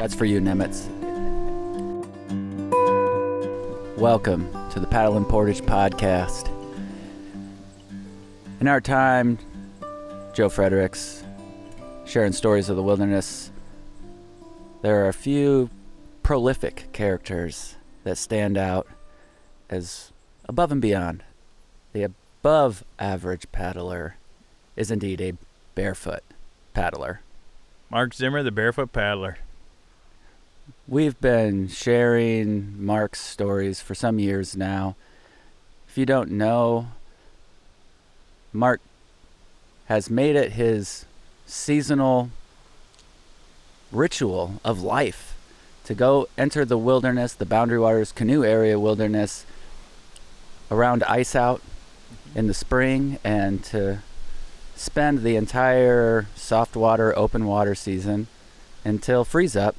That's for you, Nimitz. Welcome to the Paddle and Portage podcast. In our time, Joe Fredericks, sharing stories of the wilderness, there are a few prolific characters that stand out as above and beyond. The above average paddler is indeed a barefoot paddler. Mark Zimmer, the Barefoot Paddler. We've been sharing Mark's stories for some years now. If you don't know, Mark has made it his seasonal ritual of life to go enter the wilderness, the Boundary Waters canoe area wilderness, around ice out in the spring, and to spend the entire soft water, open water season until freeze up,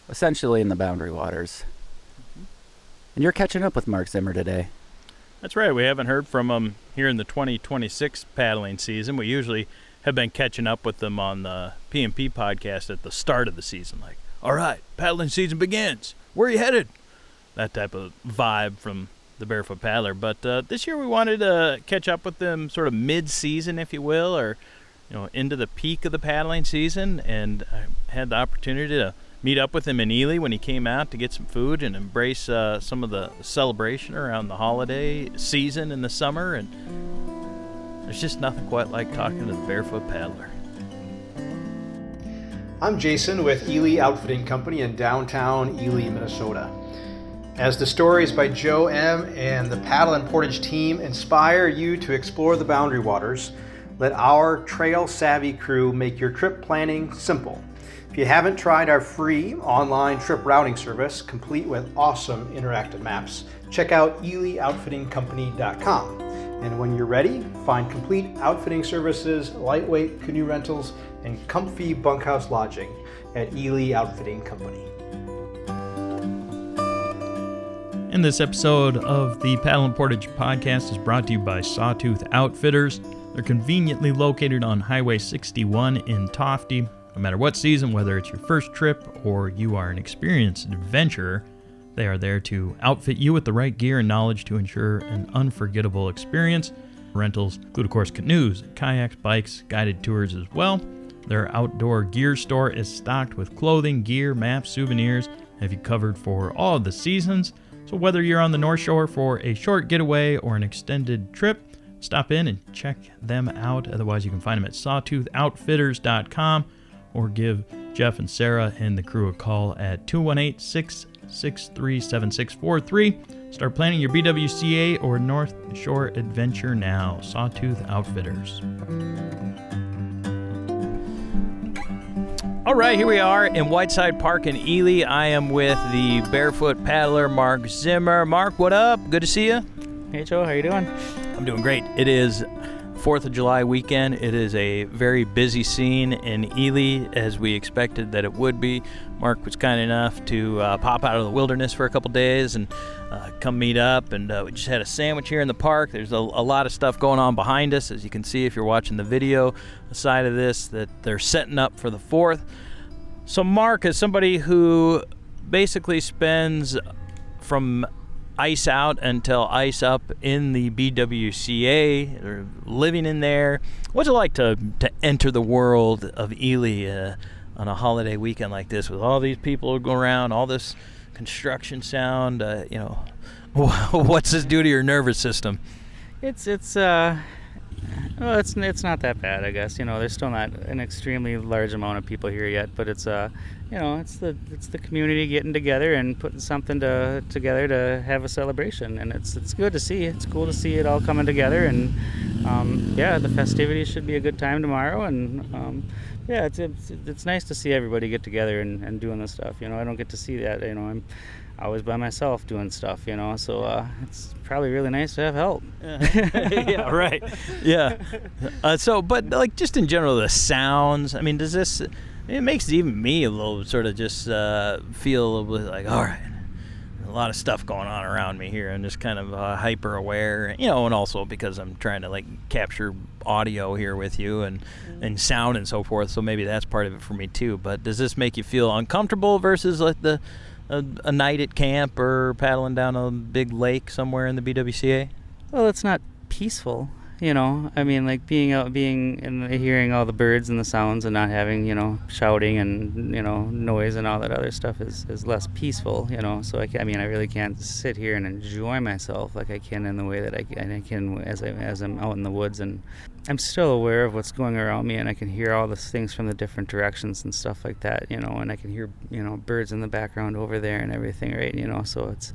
essentially in the Boundary Waters. And you're catching up with Mark Zimmer today. That's right. We haven't heard from him here in the 2026 paddling season. We usually have been catching up with them on the P&P podcast at the start of the season. Like, all right, paddling season begins. Where are you headed? That type of vibe from the Barefoot Paddler. But this year we wanted to catch up with them sort of mid-season, if you will, or into the peak of the paddling season. And I had the opportunity to meet up with him in Ely when he came out to get some food and embrace some of the celebration around the holiday season in the summer. And there's just nothing quite like talking to the Barefoot Paddler. I'm Jason with Ely Outfitting Company in downtown Ely, Minnesota. As the stories by Joe M. and the Paddle and Portage team inspire you to explore the Boundary Waters, let our trail-savvy crew make your trip planning simple. If you haven't tried our free online trip routing service, complete with awesome interactive maps, check out elyoutfittingcompany.com. And when you're ready, find complete outfitting services, lightweight canoe rentals, and comfy bunkhouse lodging at Ely Outfitting Company. And this episode of the Paddle and Portage podcast is brought to you by Sawtooth Outfitters. They're conveniently located on Highway 61 in Tofty. No matter what season, whether it's your first trip or you are an experienced adventurer, they are there to outfit you with the right gear and knowledge to ensure an unforgettable experience. Rentals include, of course, canoes, kayaks, bikes, guided tours as well. Their outdoor gear store is stocked with clothing, gear, maps, souvenirs, and have you covered for all of the seasons. So whether you're on the North Shore for a short getaway or an extended trip, stop in and check them out. Otherwise, you can find them at sawtoothoutfitters.com or give Jeff and Sarah and the crew a call at 218-663-7643. Start planning your BWCA or North Shore adventure now. Sawtooth Outfitters. All right, here we are in Whiteside Park in Ely. I am with the Barefoot Paddler, Mark Zimmer. Mark, what up? Good to see you. Hey, Joe. How you doing? I'm doing great. It is 4th of July weekend. It is a very busy scene in Ely, as we expected that it would be. Mark was kind enough to pop out of the wilderness for a couple days and come meet up, and we just had a sandwich here in the park. There's a lot of stuff going on behind us, as you can see if you're watching the video side of this, that they're setting up for the 4th. So Mark, as somebody who basically spends from ice out until ice up in the BWCA, or living in there, what's it like to enter the world of Ely on a holiday weekend like this, with all these people going around, all this construction sound? What's this do to your nervous system? It's not that bad, I guess. There's still not an extremely large amount of people here yet, but it's the community getting together and putting something together to have a celebration, and it's good to see. It's cool to see it all coming together, and the festivities should be a good time tomorrow, and it's nice to see everybody get together and doing this stuff. I don't get to see that. I'm always by myself doing stuff, so it's probably really nice to have help. Yeah, right. Yeah. But like, just in general, the sounds, I mean, it makes even me a little sort of just feel a little bit like, all right, lot of stuff going on around me here. I'm just kind of hyper aware, and also because I'm trying to like capture audio here with you and sound and so forth. So maybe that's part of it for me too. But does this make you feel uncomfortable versus like a night at camp or paddling down a big lake somewhere in the BWCA? Well, it's not peaceful. I mean, like being out, hearing all the birds and the sounds and not having, shouting and, noise and all that other stuff is less peaceful, So I really can't sit here and enjoy myself like I can in the way that I can as I'm out in the woods, and I'm still aware of what's going around me, and I can hear all the things from the different directions and stuff like that, and I can hear, birds in the background over there and everything, right? So it's,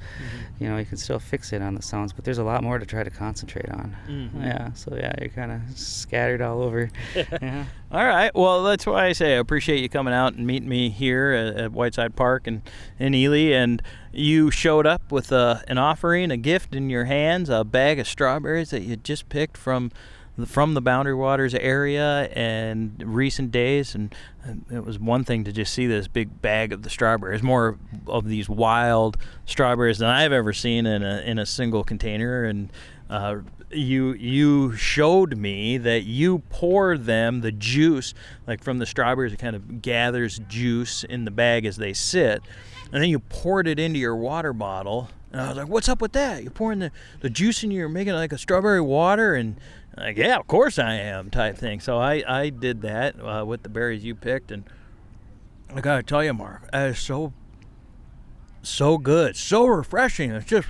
you can still fixate on the sounds, but there's a lot more to try to concentrate on. Yeah. So yeah, you're kind of scattered all over. Yeah. All right. Well, that's why I say I appreciate you coming out and meeting me here at Whiteside Park in Ely. And you showed up with an offering, a gift in your hands, a bag of strawberries that you just picked from the Boundary Waters area and recent days. And it was one thing to just see this big bag of the strawberries, more of these wild strawberries than I've ever seen in a single container. And you showed me that you pour them, the juice, like from the strawberries, it kind of gathers juice in the bag as they sit, and then you poured it into your water bottle. And I was like, what's up with that? You're pouring the juice in, you're making like a strawberry water? And like, yeah, of course I am, type thing. So I did that with the berries you picked, and I gotta tell you, Mark, that is so good, so refreshing. It's just,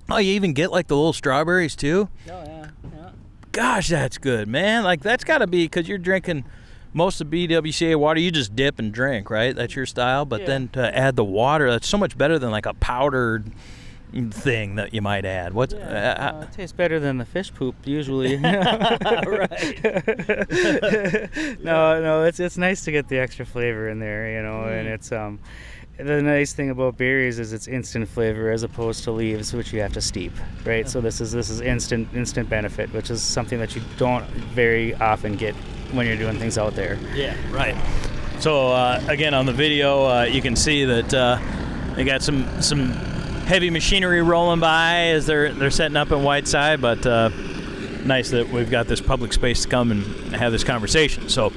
oh, you even get like the little strawberries too? Oh, yeah. Gosh, that's good, man. Like, that's got to be because you're drinking most of BWCA water. You just dip and drink, right? That's your style. But then to add the water, that's so much better than like a powdered thing that you might add. It tastes better than the fish poop usually. Right. No, it's nice to get the extra flavor in there, and it's the nice thing about berries is it's instant flavor as opposed to leaves, which you have to steep, right? So this is instant benefit, which is something that you don't very often get when you're doing things out there. Yeah, right. So again, on the video, you can see that they got some heavy machinery rolling by as they're setting up in Whiteside, but nice that we've got this public space to come and have this conversation. So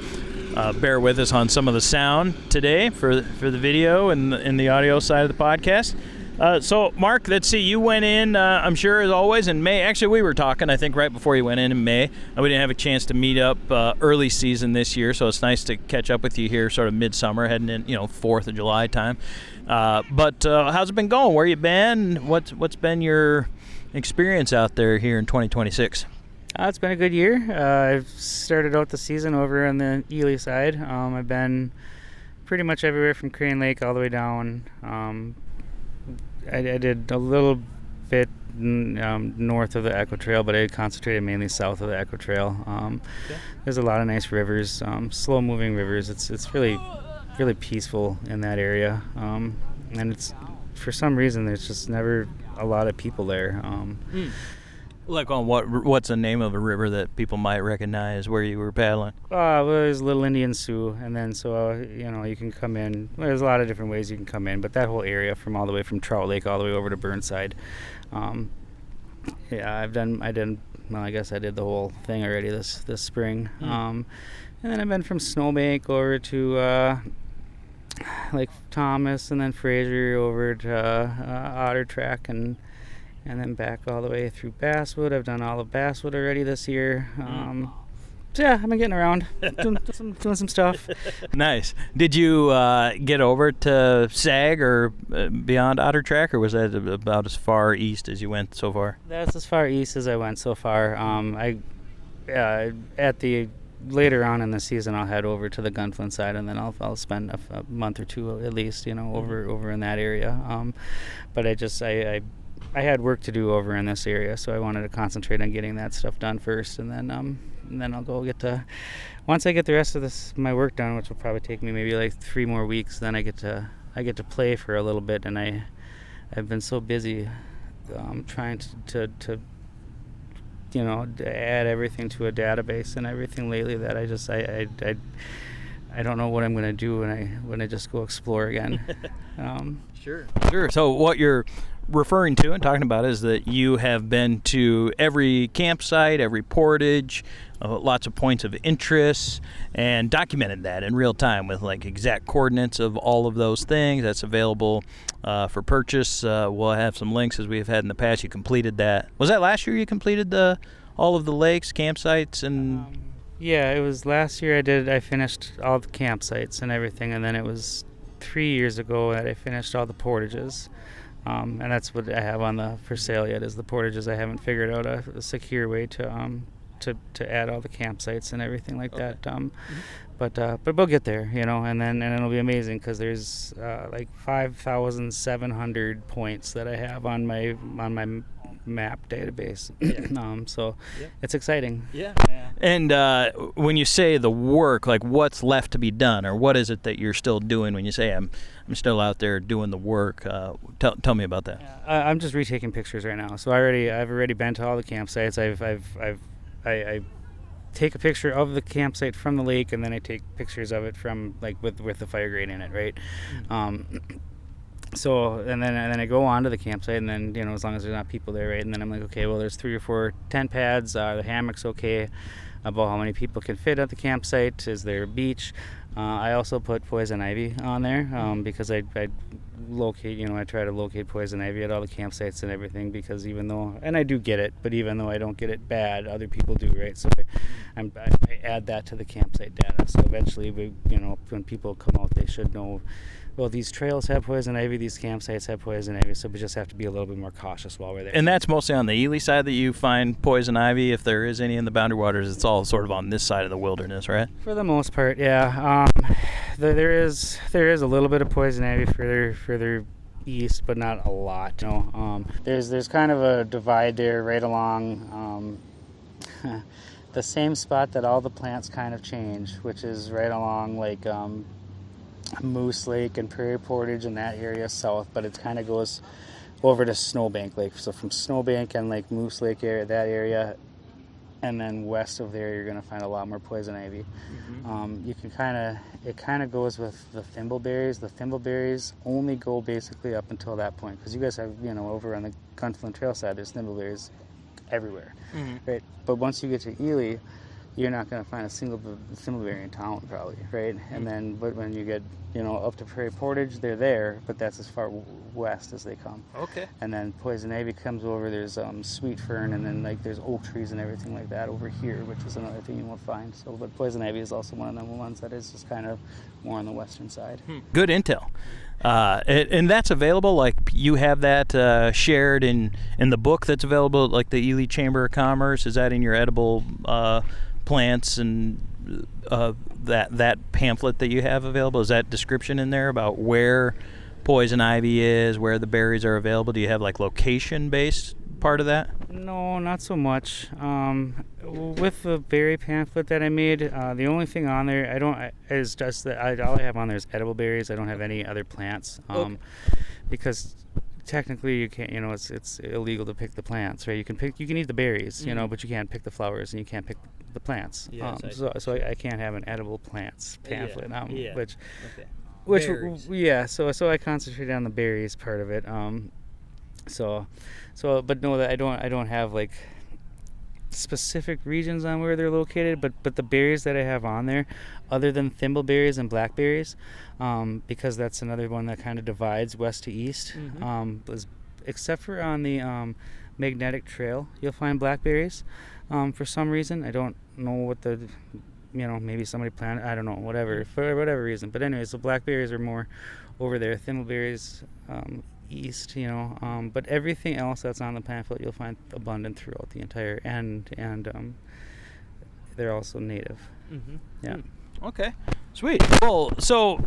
bear with us on some of the sound today for the video and the audio side of the podcast. So, Mark, let's see. You went in, I'm sure, as always, in May. Actually, we were talking, I think, right before you went in May. We didn't have a chance to meet up early season this year, so it's nice to catch up with you here sort of midsummer, heading in, 4th of July time. But how's it been going? Where you been? What's been your experience out there here in 2026? It's been a good year. I've started out the season over on the Ely side. I've been pretty much everywhere from Crane Lake all the way down. I did a little bit north of the Echo Trail, but I concentrated mainly south of the Echo Trail. There's a lot of nice rivers, slow-moving rivers. It's really, really peaceful in that area, and it's for some reason there's just never a lot of people there. Like on what's the name of a river that people might recognize where you were paddling? Well, there's Little Indian Sioux, and then you can come in. There's a lot of different ways you can come in, but that whole area all the way from Trout Lake all the way over to Burnside. I guess I did the whole thing already this spring. And then I've been from Snowbank over to Lake Thomas, and then Fraser over to Otter Track, and then back all the way through Basswood. I've done all of Basswood already this year. So yeah, I've been getting around, doing some stuff. Nice. Did you get over to Sag or beyond Otter Track, or was that about as far east as you went so far? That's as far east as I went so far. Later on in the season, I'll head over to the Gunflint side, and then I'll spend a month or two at least, over in that area. But I had work to do over in this area, so I wanted to concentrate on getting that stuff done first, and then I'll go once I get the rest of my work done, which will probably take me maybe like 3 more weeks. Then I get to play for a little bit, and I've been so busy trying to add everything to a database and everything lately that I don't know what I'm going to do when I just go explore again. Sure. So what you're referring to and talking about is that you have been to every campsite, every portage, lots of points of interest, and documented that in real time with like exact coordinates of all of those things. That's available for purchase. We'll have some links as we have had in the past. You completed that. Was that last year you completed all of the lakes, campsites, and... Yeah, it was last year I finished all the campsites and everything, and then it was 3 years ago that I finished all the portages. And that's what I have on the for sale yet is the portages. I haven't figured out a secure way to add all the campsites and everything like that. But we'll get there, and then it'll be amazing because there's like 5,700 points that I have on my map database. So it's exciting. And when you say the work, like what's left to be done, or what is it that you're still doing when you say I'm still out there doing the work? Tell me about that. I'm just retaking pictures right now. So I've already been to all the campsites. I take a picture of the campsite from the lake, and then I take pictures of it from like with the fire grate in it, right? So and then I go on to the campsite, and then as long as there's not people there, right? And then I'm like, okay, well there's 3 or 4 tent pads. The hammock's okay. About how many people can fit at the campsite. Is there a beach? I also put poison ivy on there because I locate, I try to locate poison ivy at all the campsites and everything, because even though, and I do get it, but even though I don't get it bad, other people do, right? So I add that to the campsite data. So eventually, when people come out, they should know, well, these trails have poison ivy, these campsites have poison ivy, so we just have to be a little bit more cautious while we're there. And that's mostly on the Ely side that you find poison ivy. If there is any in the Boundary Waters, it's all sort of on this side of the wilderness, right? For the most part, yeah. There is a little bit of poison ivy further east, but not a lot. There's kind of a divide there right along the same spot that all the plants kind of change, which is right along like Moose Lake and Prairie Portage in that area south, but it kind of goes over to Snowbank Lake. So from Snowbank and like Moose Lake area, that area, and then west of there, you're going to find a lot more poison ivy. You can it kind of goes with the thimbleberries. The thimbleberries only go basically up until that point, because you guys have, over on the Gunflint Trail side, there's thimbleberries everywhere, right? But once you get to Ely, you're not going to find a single thimbleberry in town, probably, right? And then, but when you get, up to Prairie Portage, they're there, but that's as far west as they come. Okay. And then poison ivy comes over. There's sweet fern, and then like there's oak trees and everything like that over here, which is another thing you won't find. So, but poison ivy is also one of the ones that is just kind of more on the western side. Good intel. And that's available, like you have that shared in the book that's available at like the Ely Chamber of Commerce. Is that in your edible plants and that pamphlet that you have available? Is that description in there about where poison ivy is, where the berries are available? Do you have like location based part of that? No, not so much. With the berry pamphlet that I made, the only thing on there is just that all I have on there is edible berries. I don't have any other plants, because technically you can't. It's illegal to pick the plants, right? You can eat the berries, but you can't pick the flowers and you can't pick the plants. Yes, so I can't have an edible plants pamphlet. Berries. So I concentrated on the berries part of it. But no, that I don't have like specific regions on where they're located, but the berries that I have on there, other than thimbleberries and blackberries, because that's another one that kind of divides west to east, except for on the magnetic trail, you'll find blackberries. For some reason, I don't know what the, maybe somebody planted, I don't know, whatever, for whatever reason. But anyways, the blackberries are more over there. Thimbleberries, east, but everything else that's on the pamphlet you'll find abundant throughout the entire and they're also native. Okay, sweet. Well, so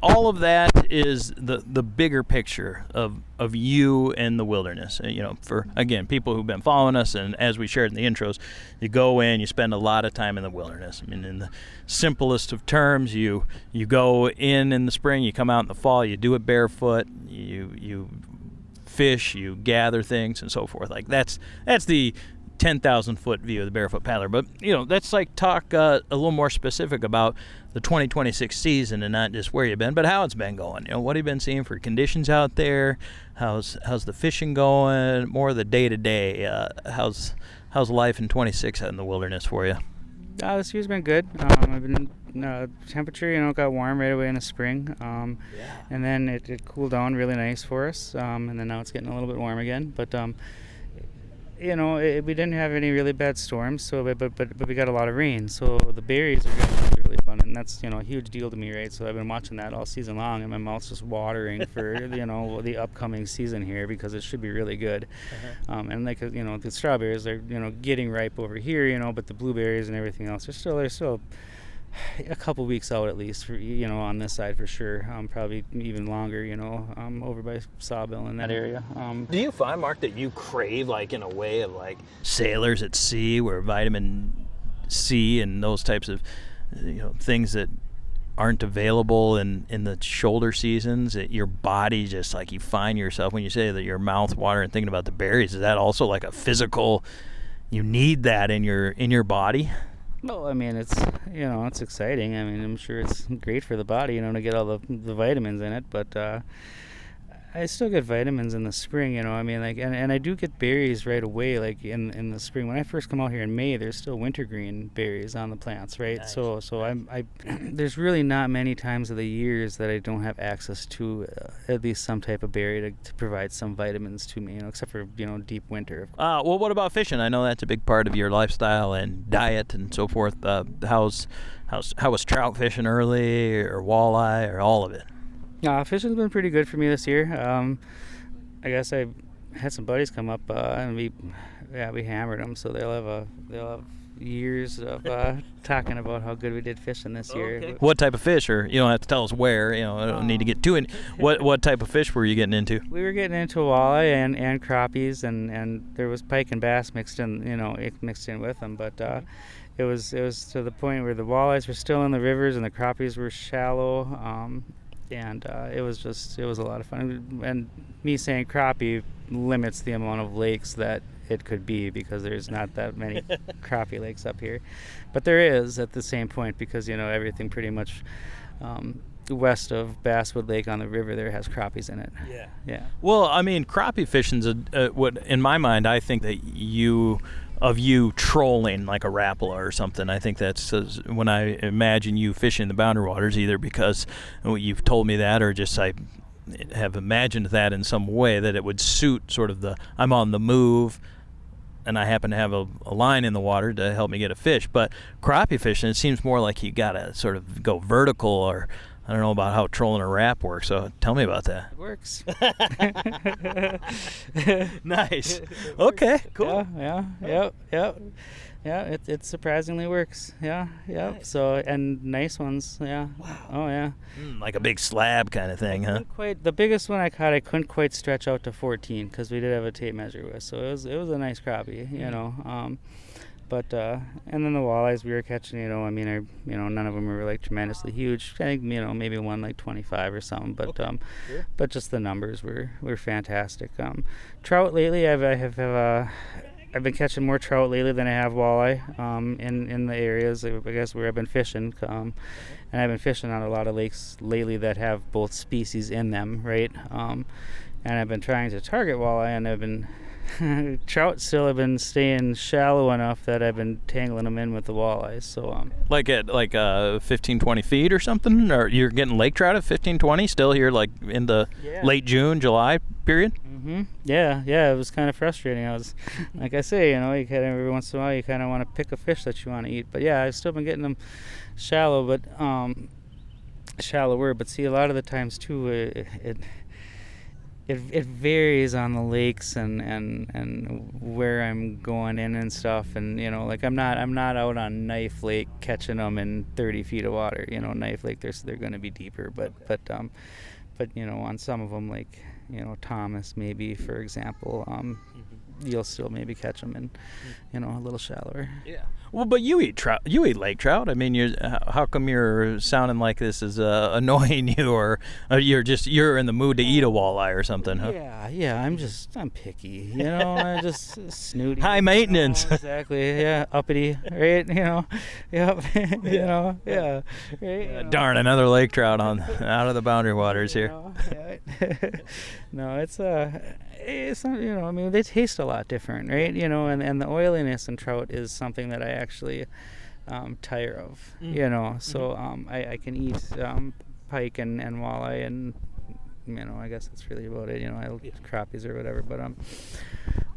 all of that is the bigger picture of you and the wilderness. For again people who've been following us, and as we shared in the intros, you go in, you spend a lot of time in the wilderness. I mean, in the simplest of terms, you go in the spring, you come out in the fall, you do it barefoot, you fish, you gather things, and so forth. Like that's the 10,000-foot view of the Barefoot Paddler. But, let's talk a little more specific about the 2026 season and not just where you've been, but how it's been going. What have you been seeing for conditions out there? How's the fishing going? More of the day-to-day. How's life in 26 out in the wilderness for you? This year's been good. I've been temperature, got warm right away in the spring, and then it cooled down really nice for us, and then now it's getting a little bit warm again. But we didn't have any really bad storms, but we got a lot of rain, so the berries are getting really abundant. And that's a huge deal to me, right? So I've been watching that all season long, and my mouth's just watering for the upcoming season here, because it should be really good. And the strawberries are getting ripe over here, but the blueberries and everything else they're still a couple weeks out at least for on this side for sure. Probably even longer, over by Sawbill in that area. Do you find, Mark, that you crave in a way of sailors at sea, where vitamin C and those types of things that aren't available in the shoulder seasons, that your body just you find yourself, when you say that your mouth watering thinking about the berries, is that also a physical, you need that in your body? Well, it's exciting. I'm sure it's great for the body, to get all the vitamins in it, but I still get vitamins in the spring, and I do get berries right away, in the spring. When I first come out here in May, there's still wintergreen berries on the plants, right? Nice. So I there's really not many times of the years that I don't have access to at least some type of berry to provide some vitamins to me, except for deep winter. Well, what about fishing? I know that's a big part of your lifestyle and diet and so forth. How was trout fishing early, or walleye, or all of it? Fishing's been pretty good for me this year. I guess I had some buddies come up and we hammered them, so they'll have years of talking about how good we did fishing this year. Okay. What type of fish? Or you don't have to tell us where. I don't need to get too in. What type of fish were you getting into? We were getting into walleye and crappies, and there was pike and bass mixed in with them, but. It was to the point where the walleyes were still in the rivers and the crappies were shallow. And it was a lot of fun. And me saying crappie limits the amount of lakes that it could be, because there's not that many crappie lakes up here. But there is at the same point, because everything pretty much west of Basswood Lake on the river there has crappies in it. Yeah. Well, crappie fishing's what in my mind, I think that you trolling like a Rapala or something. I think that's when I imagine you fishing the boundary waters, either because you've told me that, or just I have imagined that in some way, that it would suit sort of I'm on the move and I happen to have a line in the water to help me get a fish. But crappie fishing, it seems more like you gotta sort of go vertical, or I don't know about how trolling a rap works, so tell me about that. It works. Nice. Okay, cool. Yeah. It surprisingly works. Yeah. Nice. So, and nice ones. Yeah. Wow. Oh yeah. Like a big slab kind of thing, huh? The biggest one I caught, I couldn't quite stretch out to 14 because we did have a tape measure with, so it was a nice crappie, But and then the walleyes we were catching, none of them were tremendously huge. I think maybe one 25 or something, but okay. Sure. But just the numbers were fantastic. Trout lately, I've been catching more trout lately than I have walleye in the areas, I guess, where I've been fishing. And I've been fishing on a lot of lakes lately that have both species in them, right? And I've been trying to target walleye, and I've been trout still have been staying shallow enough that I've been tangling them in with the walleyes. So like at 15-20 feet or something, or you're getting lake trout at 15-20 still here, in the late June, July period. Yeah, it was kind of frustrating. I was, like I say, you kind of every once in a while you kind of want to pick a fish that you want to eat. But yeah, I've still been getting them shallow, but shallower. But see, a lot of the times too, it varies on the lakes and where I'm going in and stuff, and I'm not out on Knife Lake catching them in 30 feet of water. Knife Lake they're going to be deeper, but on some of them, Thomas maybe, for example, you'll still maybe catch them in, a little shallower. Yeah. Well, but you eat trout. You eat lake trout. I mean, how come you're sounding like this is annoying you, or you're in the mood to eat a walleye or something, huh? Yeah. I'm picky. I'm just snooty. High maintenance. Exactly. Yeah. Uppity. Right. Yep. Yeah. Right. Darn, another lake trout out of the boundary waters here. No, it's not, I mean, they taste a lot different, right? And the oiliness in trout is something that I actually tire of, so I can eat pike and walleye, and I guess that's really about it. I crappies or whatever, but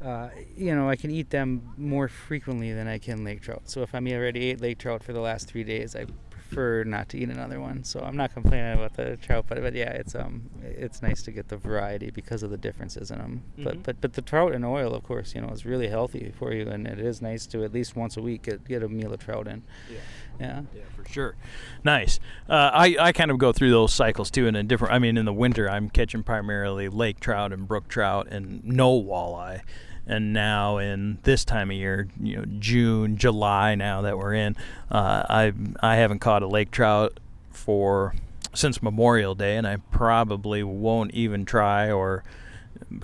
I can eat them more frequently than I can lake trout. So if I already ate lake trout for the last 3 days, I prefer not to eat another one. So I'm not complaining about the trout, but yeah, it's nice to get the variety because of the differences in them. But the trout and oil, of course, is really healthy for you, and it is nice to at least once a week get a meal of trout in. Yeah, for sure. Nice. I kind of go through those cycles too. In the winter I'm catching primarily lake trout and brook trout and no walleye. And now in this time of year, June, July, now that we're in, I haven't caught a lake trout since Memorial Day, and I probably won't even try or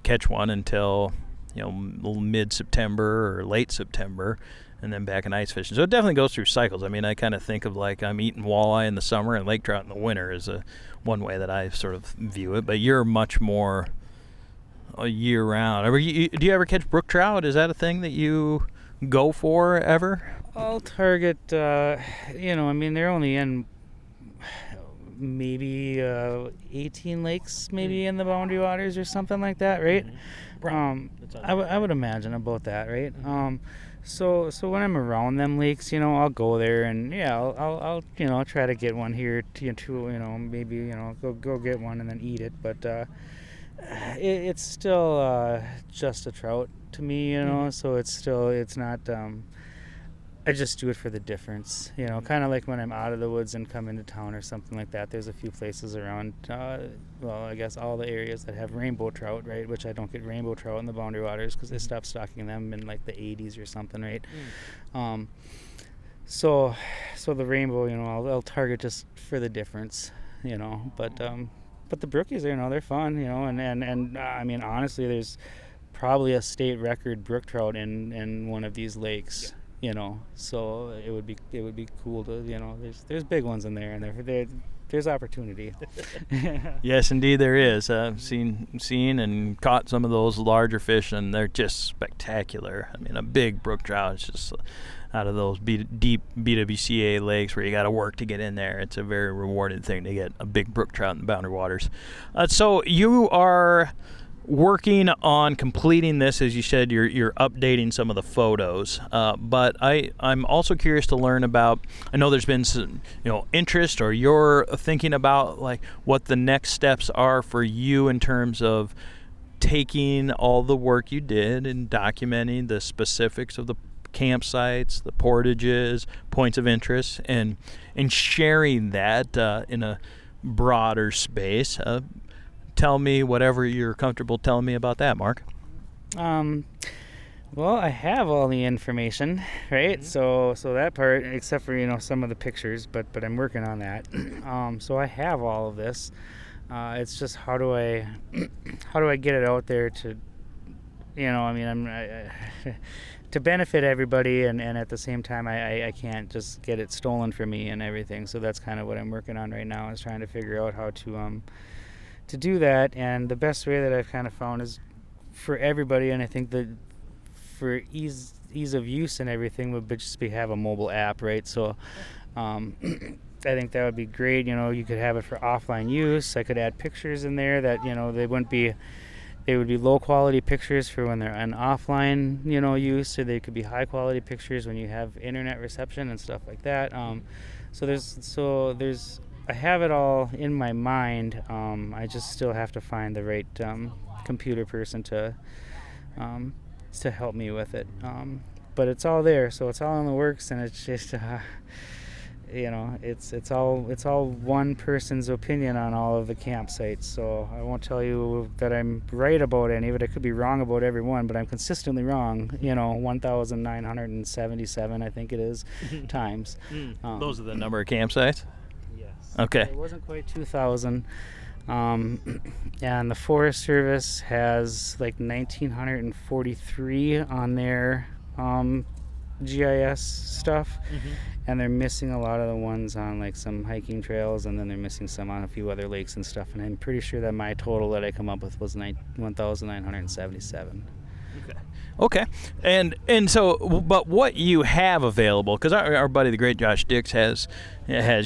catch one until mid-September or late September, and then back in ice fishing. So it definitely goes through cycles. I mean, I kind of think of like I'm eating walleye in the summer and lake trout in the winter is one way that I sort of view it. But you're much more year round. Do you ever catch brook trout? Is that a thing that you go for ever? I'll target, they're only in maybe 18 lakes maybe in the boundary waters or something like that, right? I would imagine about that, right? So when I'm around them lakes, I'll go there and I'll try to get one here to maybe go get one and then eat it, but it's still just a trout to me, so it's not I just do it for the difference, kind of like when I'm out of the woods and come into town or something like that. There's a few places around, I guess all the areas that have rainbow trout, right, which I don't get rainbow trout in the boundary waters because they stopped stocking them in like the 80s or something, right? So the rainbow, I'll target just for the difference, but the brookies, they're fun, and I mean, honestly, there's probably a state record brook trout in one of these lakes, so it would be cool to, there's big ones in there, and there's opportunity. Yes, indeed there is. I've seen and caught some of those larger fish, and they're just spectacular. I mean, a big brook trout is just out of those deep BWCA lakes where you got to work to get in there. It's a very rewarding thing to get a big brook trout in the boundary waters. So you are working on completing this, as you said, you're updating some of the photos. But I'm also curious to learn about. I know there's been some, interest, or you're thinking about like what the next steps are for you in terms of taking all the work you did and documenting the specifics of the campsites, the portages, points of interest, and sharing that in a broader space. Tell me whatever you're comfortable telling me about that, Mark. Well, I have all the information, right? So that part, except for some of the pictures, but I'm working on that. So I have all of this. It's just how do I get it out there to, to benefit everybody, and at the same time I can't just get it stolen from me and everything. So that's kind of what I'm working on right now, is trying to figure out how to do that. And the best way that I've kind of found is for everybody, and I think that for ease of use and everything would just have a mobile app, right? So I think that would be great. You could have it for offline use. I could add pictures in there that they would be low quality pictures for when they're on offline, use, or they could be high quality pictures when you have internet reception and stuff like that. So I have it all in my mind. I just still have to find the right computer person to help me with it. But it's all there, so it's all in the works, and it's just it's all one person's opinion on all of the campsites. So I won't tell you that I'm right about any of it. I could be wrong about every one, but I'm consistently wrong. 1,977, I think it is, times. Those are the number of campsites? Yes. Okay. It wasn't quite 2,000. And the Forest Service has like 1,943 on their GIS stuff, and they're missing a lot of the ones on like some hiking trails, and then they're missing some on a few other lakes and stuff, and I'm pretty sure that my total that I come up with was 1,977. Okay. And so, but what you have available, because our buddy the great Josh Dix has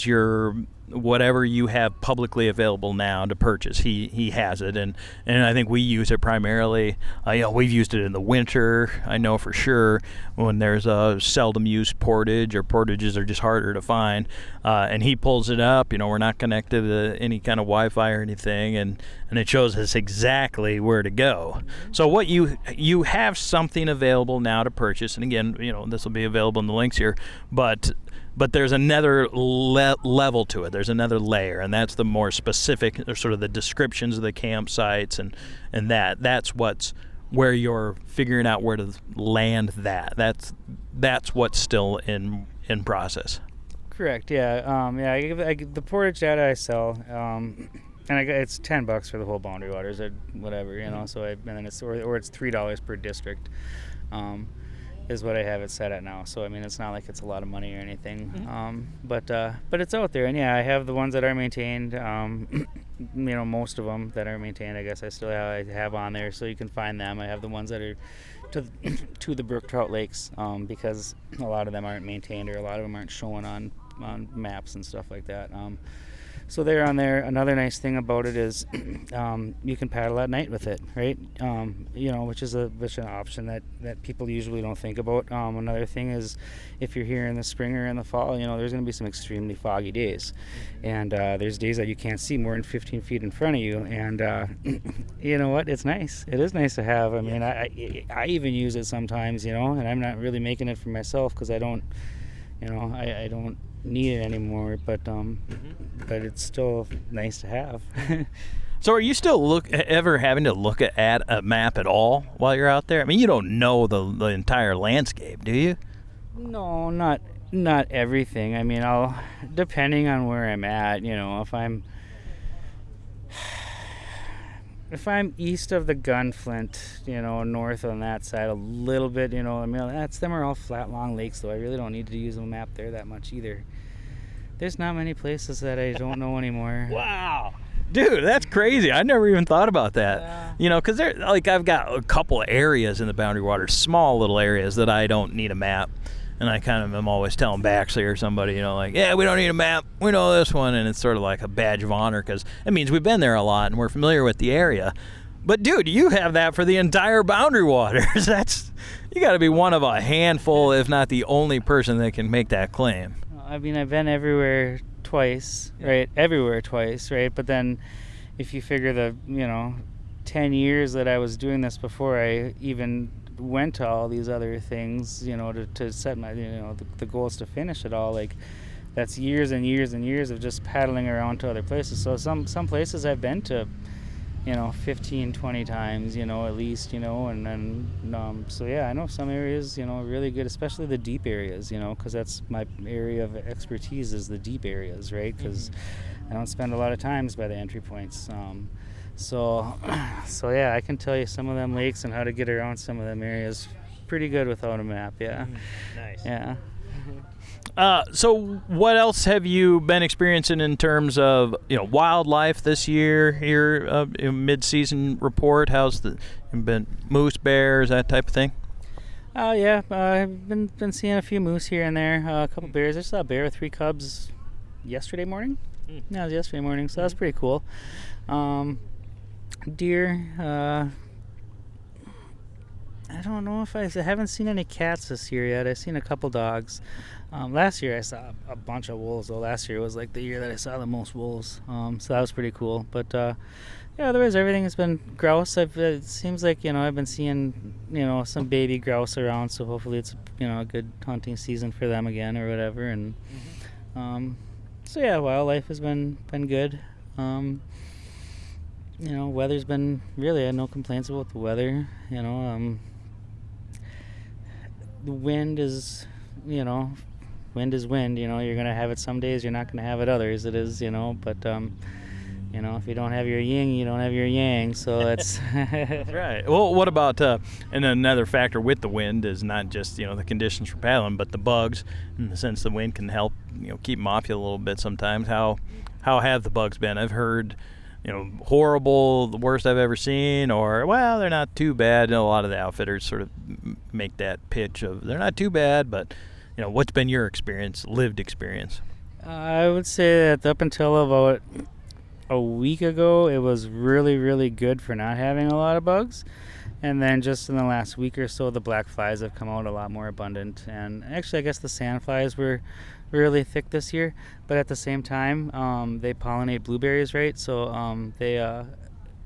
your whatever you have publicly available now to purchase. He has it, and I think we use it primarily. We've used it in the winter, I know for sure, when there's a seldom used portage, or portages are just harder to find, and he pulls it up. We're not connected to any kind of Wi-Fi or anything, and it shows us exactly where to go. So what you have something available now to purchase, and again, this will be available in the links here, but there's another level to it. There's another layer, and that's the more specific, or sort of the descriptions of the campsites, and that's where you're figuring out where to land that. That's what's still in process. Correct. Yeah. I give the portage data I sell, and it's $10 for the whole Boundary Waters or whatever, So and then it's $3 per district. Is what I have it set at now. So it's not like it's a lot of money or anything. But it's out there, and yeah, I have the ones that are maintained. Most of them that are maintained, I guess I still have on there, so you can find them. I have the ones that are to the brook trout lakes, because a lot of them aren't maintained, or a lot of them aren't showing on maps and stuff like that. So they're on there. Another nice thing about it is you can paddle at night with it, right? Which is an option that people usually don't think about. Another thing is, if you're here in the spring or in the fall, there's going to be some extremely foggy days. And there's days that you can't see more than 15 feet in front of you. And you know what? It's nice. It is nice to have. I even use it sometimes, and I'm not really making it for myself, because I don't, I don't need it anymore, but it's still nice to have. So are you still ever having to look at a map at all while you're out there? You don't know the entire landscape, do you? No, not everything. I'll, depending on where I'm at, if I'm east of the Gunflint, north on that side a little bit, them are all flat, long lakes, though. I really don't need to use a map there that much either. There's not many places that I don't know anymore. Wow. Dude, that's crazy. I never even thought about that. Yeah. Because I've got a couple of areas in the Boundary Waters, small little areas that I don't need a map. And I kind of am always telling Baxley or somebody, yeah, we don't need a map. We know this one. And it's sort of like a badge of honor, because it means we've been there a lot and we're familiar with the area. But, dude, you have that for the entire Boundary Waters. You got to be one of a handful, if not the only person that can make that claim. I've been everywhere twice, right? Everywhere twice, right? But then if you figure the, 10 years that I was doing this before I even went to all these other things, to set my, the goal is to finish it all. Like, that's years and years and years of just paddling around to other places. So some places I've been to, 15, 20 times, at least, and then, so yeah, I know some areas, really good, especially the deep areas, because that's my area of expertise, is the deep areas, right? Because I don't spend a lot of times by the entry points. So yeah, I can tell you some of them lakes and how to get around some of them areas pretty good without a map. Yeah. Nice. Yeah. So what else have you been experiencing in terms of wildlife this year here? Mid-season report. How's been moose, bears, that type of thing? Yeah, I've been seeing a few moose here and there. A couple bears. I saw a bear with 3 cubs yesterday morning. Yeah, it was yesterday morning, so that's pretty cool. Deer. I don't know if I haven't seen any cats this year yet. I've seen a couple dogs. Last year I saw a bunch of wolves, though. Last year was like the year that I saw the most wolves. So that was pretty cool. But yeah, otherwise everything has been grouse. It seems like I've been seeing some baby grouse around. So hopefully it's a good hunting season for them again or whatever. And So yeah, wildlife has been good. Weather's been really, I had no complaints about the weather. The wind is, wind is wind. You're gonna have it some days, you're not gonna have it others. It is, but if you don't have your yin, you don't have your yang. So that's That's right. Well, what about and another factor with the wind is not just the conditions for paddling, but the bugs. In the sense the wind can help keep them off you a little bit sometimes. How have the bugs been? I've heard horrible, the worst I've ever seen, or well, they're not too bad. A lot of the outfitters sort of make that pitch of they're not too bad, but what's been your experience, lived experience? I would say that up until about a week ago, it was really, really good for not having a lot of bugs. And then just in the last week or so, the black flies have come out a lot more abundant. And actually, I guess the sand flies were really thick this year. But at the same time, they pollinate blueberries, right? So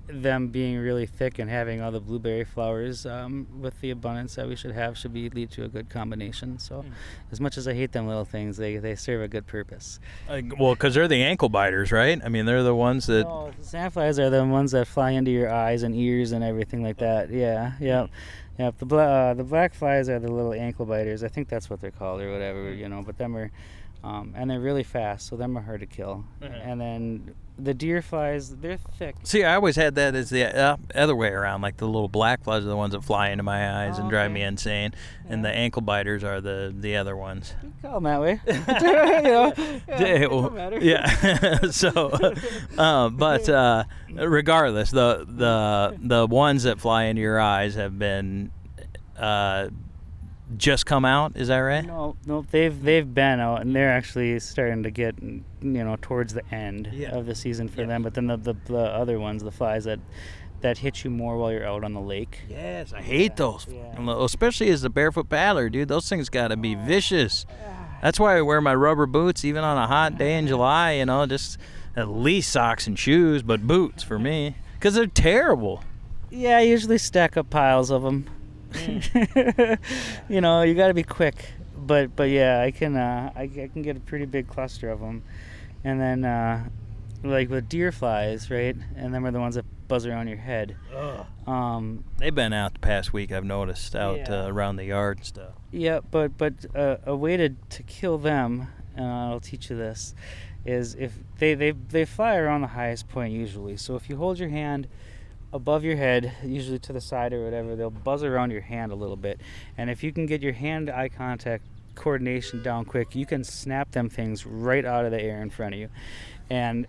them being really thick and having all the blueberry flowers with the abundance that we should have should lead to a good combination. So as much as I hate them little things, they serve a good purpose. Well, because they're the ankle biters, right? I mean, they're the ones that... No, the sandflies are the ones that fly into your eyes and ears and everything like that. Yeah, yep. Yep, the black flies are the little ankle biters. I think that's what they're called or whatever, but them are... and they're really fast, so them are hard to kill. And then the deer flies, they're thick. See, I always had that as the other way around. Like the little black flies are the ones that fly into my eyes and drive me insane, and the ankle biters are the other ones. You call them that way. Yeah. So, but regardless, the ones that fly into your eyes have been just come out, is that right? No, they've been out, and they're actually starting to get towards the end of the season for them. But then the other ones, the flies that hit you more while you're out on the lake. Yes, I hate those. Especially as the Barefoot Paddler, dude. Those things got to be vicious. That's why I wear my rubber boots even on a hot day in July. Just at least socks and shoes, but boots for me, because they're terrible. Yeah, I usually stack up piles of them. You got to be quick, but yeah, I can get a pretty big cluster of them. And then like with deer flies, right, and them are the ones that buzz around your head. They've been out the past week, I've noticed, out around the yard and stuff. Yeah, but a way to kill them, I'll teach you this, is if they fly around the highest point usually. So if you hold your hand above your head, usually to the side or whatever, they'll buzz around your hand a little bit. And if you can get your hand-eye contact coordination down quick, you can snap them things right out of the air in front of you. And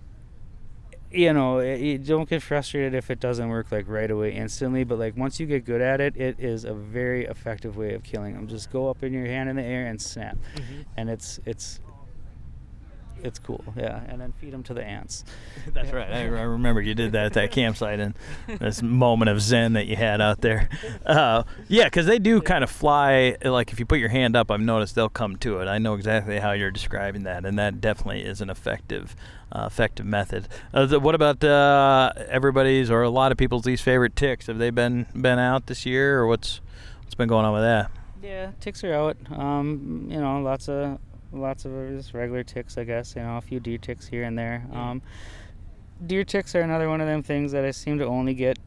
you don't get frustrated if it doesn't work like right away instantly, but like once you get good at it, it is a very effective way of killing them. Just go up in your hand in the air and snap. And it's cool, yeah, and then feed them to the ants. That's right. I remember you did that at that campsite, and this moment of zen that you had out there. Yeah, because they do kind of fly. Like if you put your hand up, I've noticed they'll come to it. I know exactly how you're describing that, and that definitely is an effective method. What about everybody's or a lot of people's least favorite ticks? Have they been out this year, or what's been going on with that? Yeah, ticks are out. Lots of just regular ticks, I guess. A few deer ticks here and there. Deer ticks are another one of them things that I seem to only get,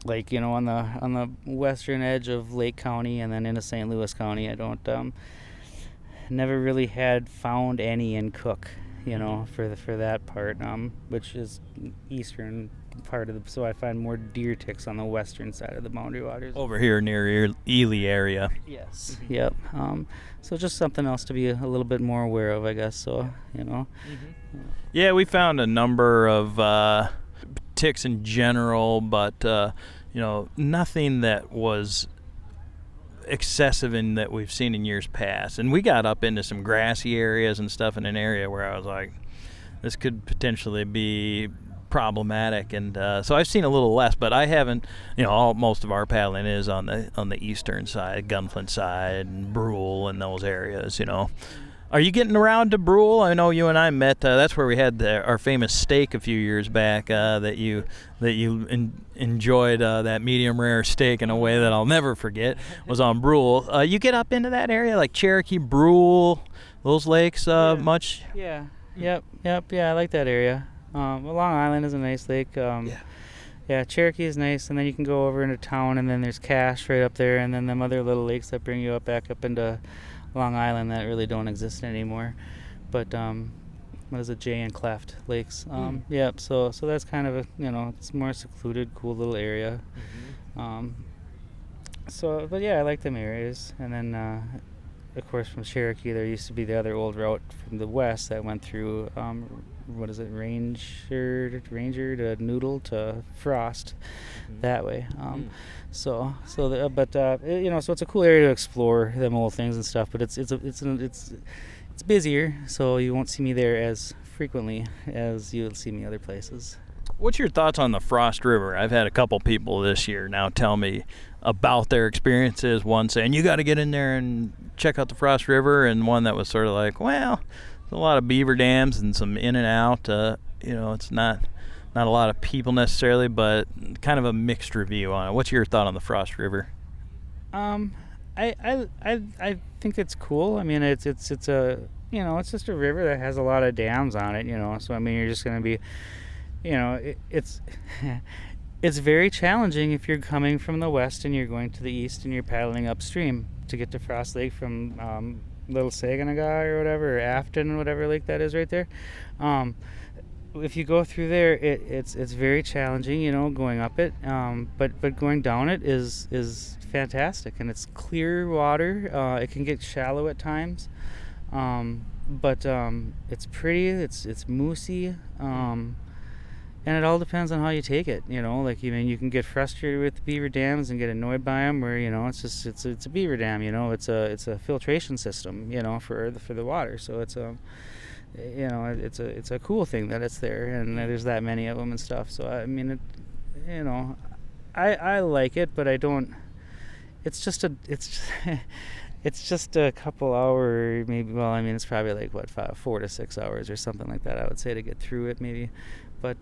like on the western edge of Lake County and then into St. Louis County. I don't never really found any in Cook, for that part, which is eastern part of so I find more deer ticks on the western side of the Boundary Waters. Over here near Ely area. Yes. Yep. So just something else to be a little bit more aware of, I guess. So, Yeah, we found a number of ticks in general, but nothing that was excessive in that we've seen in years past. And we got up into some grassy areas and stuff in an area where I was like, this could potentially be problematic, and so I've seen a little less, but I haven't. Most of our paddling is on the eastern side, Gunflint side, and Brule, and those areas. Are you getting around to Brule? I know you and I met. That's where we had our famous steak a few years back. That you enjoyed that medium rare steak in a way that I'll never forget. Was on Brule. You get up into that area like Cherokee, Brule, those lakes much? Yeah. Yep. Yeah, I like that area. Long Island is a nice lake. Yeah, Cherokee is nice, and then you can go over into town, and then there's Cache right up there, and then them other little lakes that bring you back up into Long Island that really don't exist anymore. But what is it, Jay and Cleft lakes? Yep. So that's kind of it's more secluded, cool little area. But yeah, I like them areas, and then. Of course, from Cherokee, there used to be the other old route from the west that went through, Ranger to Noodle to Frost, that way. So it's a cool area to explore them old things and stuff. But it's busier, so you won't see me there as frequently as you'll see me other places. What's your thoughts on the Frost River? I've had a couple people this year now tell me about their experiences. One saying, you got to get in there and check out the Frost River, and one that was sort of like, well, there's a lot of beaver dams and some in and out. It's not a lot of people necessarily, but kind of a mixed review on it. What's your thought on the Frost River? I think it's cool. I mean, it's a it's just a river that has a lot of dams on it. So I mean, you're just going to be. It's very challenging if you're coming from the west and you're going to the east and you're paddling upstream to get to Frost Lake from Little Saginaw or whatever, or Afton, whatever lake that is right there. If you go through there, it's very challenging, going up it. But going down it is fantastic, and it's clear water. It can get shallow at times, but it's pretty. It's moosey. And it all depends on how you take it, you can get frustrated with the beaver dams and get annoyed by them, where it's a beaver dam, it's a filtration system, for the water. So it's it's a cool thing that it's there, and there's that many of them and stuff. So I mean, I like it, but I don't. It's just a couple hour, maybe. Well, I mean, it's probably like 4 to 6 hours or something like that, I would say, to get through it, maybe. But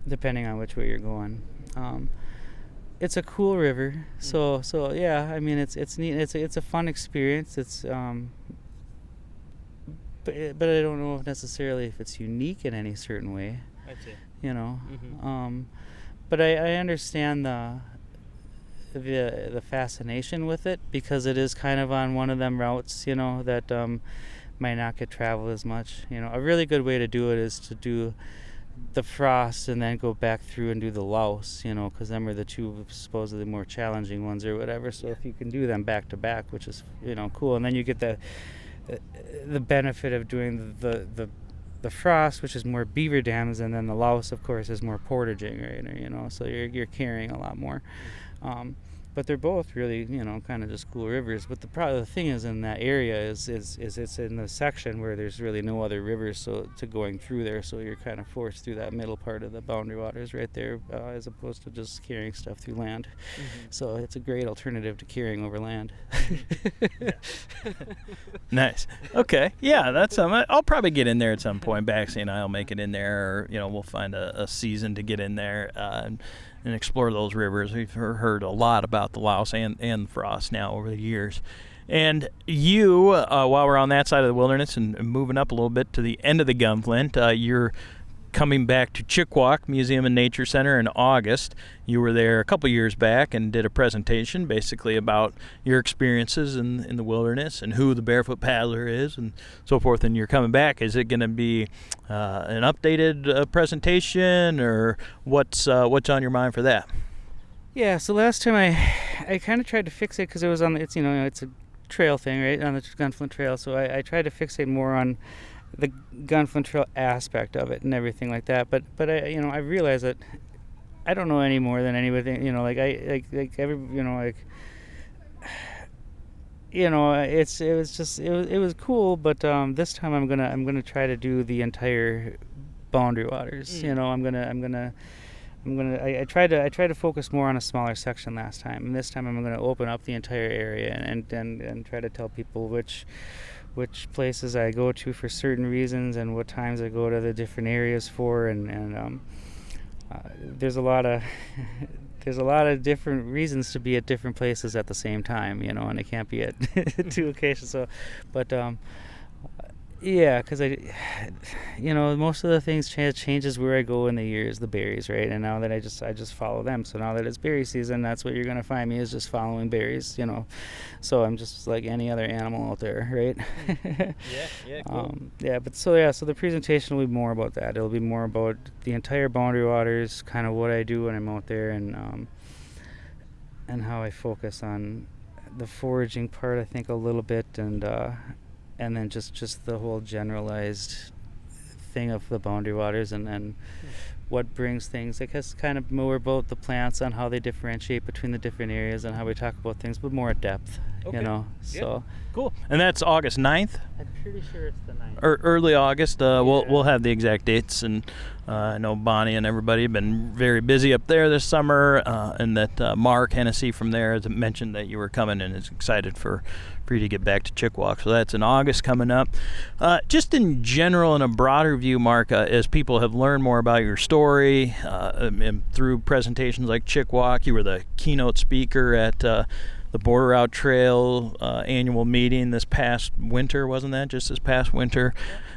depending on which way you're going, it's a cool river. So yeah, I mean, it's neat. It's a fun experience. It's but I don't know necessarily if it's unique in any certain way. I see. But I understand the fascination with it, because it is kind of on one of them routes, that might not get traveled as much. A really good way to do it is to do the Frost and then go back through and do the Louse, because them are the two supposedly more challenging ones or whatever. So if you can do them back to back, which is cool, and then you get the benefit of doing the Frost, which is more beaver dams, and then the Louse, of course, is more portaging, right? So you're carrying a lot more. But they're both really, kind of just cool rivers. But the thing is, in that area is it's in the section where there's really no other rivers to going through there. So you're kind of forced through that middle part of the boundary waters right there, as opposed to just carrying stuff through land. So it's a great alternative to carrying over land. Nice. Okay. Yeah, that's I'll probably get in there at some point. Baxi and I'll make it in there, or we'll find a season to get in there and explore those rivers. We've heard a lot about the Louse and the Frost now over the years. And you, while we're on that side of the wilderness and moving up a little bit to the end of the Gunflint, you're coming back to Chickawauk Museum and Nature Center in August. You were there a couple years back and did a presentation basically about your experiences in the wilderness and who the Barefoot Paddler is and so forth. And you're coming back. Is it going to be an updated presentation, or what's on your mind for that? Yeah, so last time I kind of tried to fix it, because it was it's a trail thing, right, on the Gunflint Trail. So I tried to fixate more on the Gunflint Trail aspect of it and everything like that. But I realize that I don't know any more than anybody. It was cool. But this time I'm gonna try to do the entire boundary waters. I tried to focus more on a smaller section last time, and this time I'm going to open up the entire area and try to tell people which places I go to for certain reasons and what times I go to the different areas for, and there's a lot of different reasons to be at different places at the same time, and it can't be at two occasions. So, but Yeah, because most of the things changes where I go in the years, the berries, right? And now that I just follow them. So now that it's berry season, that's what you're gonna find me, is just following berries, So I'm just like any other animal out there, right? Yeah, cool. So the presentation will be more about that. It'll be more about the entire Boundary Waters, kind of what I do when I'm out there, and how I focus on the foraging part, I think, a little bit, and then just the whole generalized thing of the Boundary Waters, and what brings things. I guess kind of more about the plants, on how they differentiate between the different areas, and how we talk about things, but more at depth, Okay. So Cool. And that's August 9th? I'm pretty sure it's the 9th. Or early August. We'll have the exact dates, and I know Bonnie and everybody have been very busy up there this summer, and that Mark Hennessy from there has mentioned that you were coming and is excited for you to get back to Chickawauk. So that's in August coming up. Just in general, in a broader view, Mark, as people have learned more about your story and through presentations like Chickawauk, you were the keynote speaker at the Border Out Trail annual meeting this past winter, wasn't that? Just this past winter.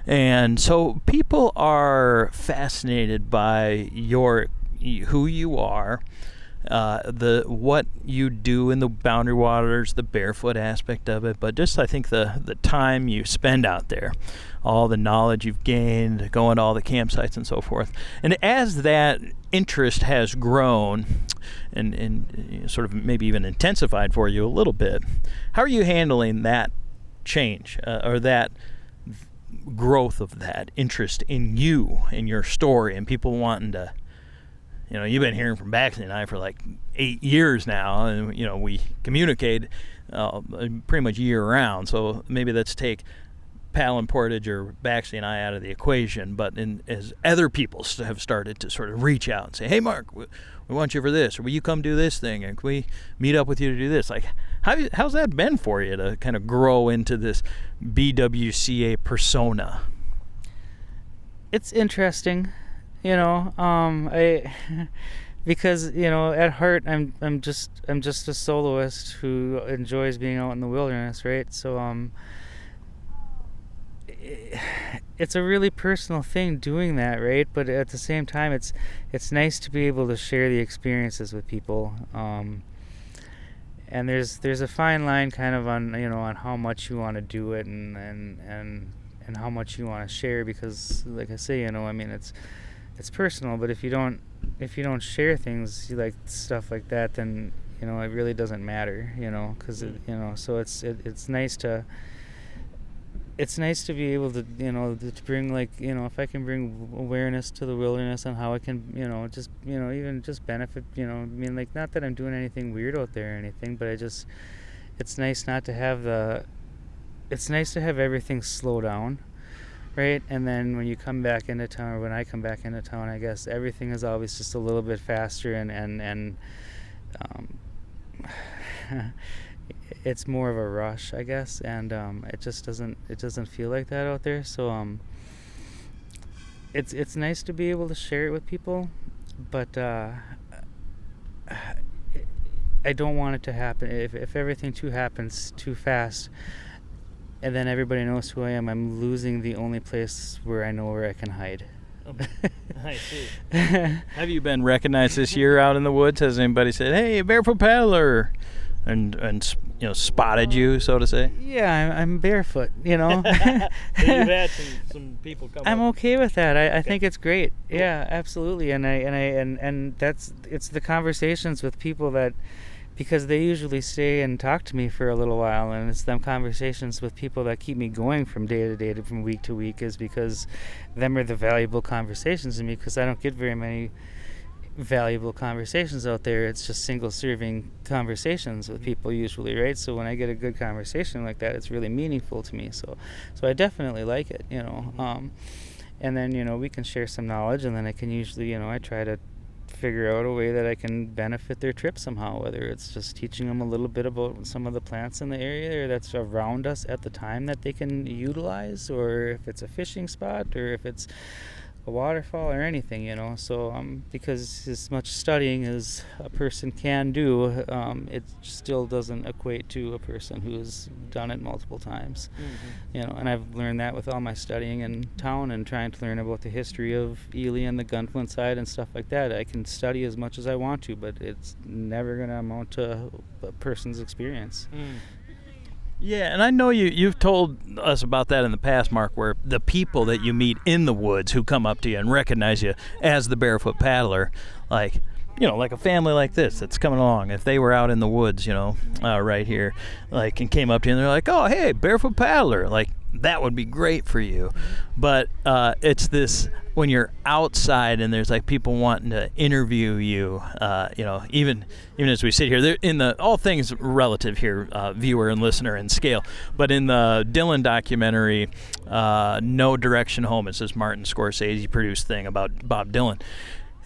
And so people are fascinated by who you are, what you do in the Boundary Waters, the barefoot aspect of it, but just I think the time you spend out there, all the knowledge you've gained, going to all the campsites and so forth. And as that interest has grown and sort of maybe even intensified for you a little bit, how are you handling that change or that growth of that interest in you and your story and people wanting to, you've been hearing from Baxley and I for like 8 years now, and we communicate pretty much year round. So maybe let's take Paddle and Portage or Baxley and I out of the equation, but as other people have started to sort of reach out and say, hey Mark, we want you for this, or will you come do this thing, and can we meet up with you to do this? Like, how's that been for you to kind of grow into this BWCA persona? It's interesting, because at heart I'm just a soloist who enjoys being out in the wilderness, right? So it's a really personal thing doing that, right? But at the same time, it's nice to be able to share the experiences with people. And there's a fine line kind of on on how much you want to do it and how much you want to share, because like I say, it's personal. But if you don't share things like stuff like that, then it really doesn't matter, because so it's nice to. It's nice to be able to, to bring, like, if I can bring awareness to the wilderness and how I can, even just benefit, like, not that I'm doing anything weird out there or anything, but it's nice not to have it's nice to have everything slow down, right? And then when you come back into town, or when I come back into town, I guess everything is always just a little bit faster and it's more of a rush, I guess, and it doesn't feel like that out there. So it's nice to be able to share it with people, but I don't want it to happen. If everything happens too fast, and then everybody knows who I am, I'm losing the only place where I know where I can hide. I see. Have you been recognized this year out in the woods? Has anybody said, "Hey, Barefoot Paddler," and spotted you, so to say? Yeah, I'm barefoot, So you've had some people come I'm up. okay with that. I think it's great. Cool. Yeah, absolutely. And it's the conversations with people that, because they usually stay and talk to me for a little while, and it's them conversations with people that keep me going from day to day, from week to week, is because them are the valuable conversations to me, because I don't get very many valuable conversations out there. It's just single serving conversations with people usually, right? So when I get a good conversation like that, it's really meaningful to me. So I definitely like it, and then we can share some knowledge, and then I can usually I try to figure out a way that I can benefit their trip somehow, whether it's just teaching them a little bit about some of the plants in the area or that's around us at the time that they can utilize, or if it's a fishing spot, or if it's a waterfall or anything, so because as much studying as a person can do, it still doesn't equate to a person who's done it multiple times. And I've learned that with all my studying in town and trying to learn about the history of Ely and the Gunflint side and stuff like that. I can study as much as I want to, but it's never going to amount to a person's experience. Yeah, and I know you've told us about that in the past, Mark, where the people that you meet in the woods who come up to you and recognize you as the Barefoot Paddler, like a family like this that's coming along, if they were out in the woods, right here, like, and came up to you and they're like, oh, hey, Barefoot Paddler, like, that would be great for you. But it's this, when you're outside and there's like people wanting to interview you, even as we sit here, they're in the all things relative here, viewer and listener and scale. But in the Dylan documentary, No Direction Home, it's this Martin Scorsese produced thing about Bob Dylan.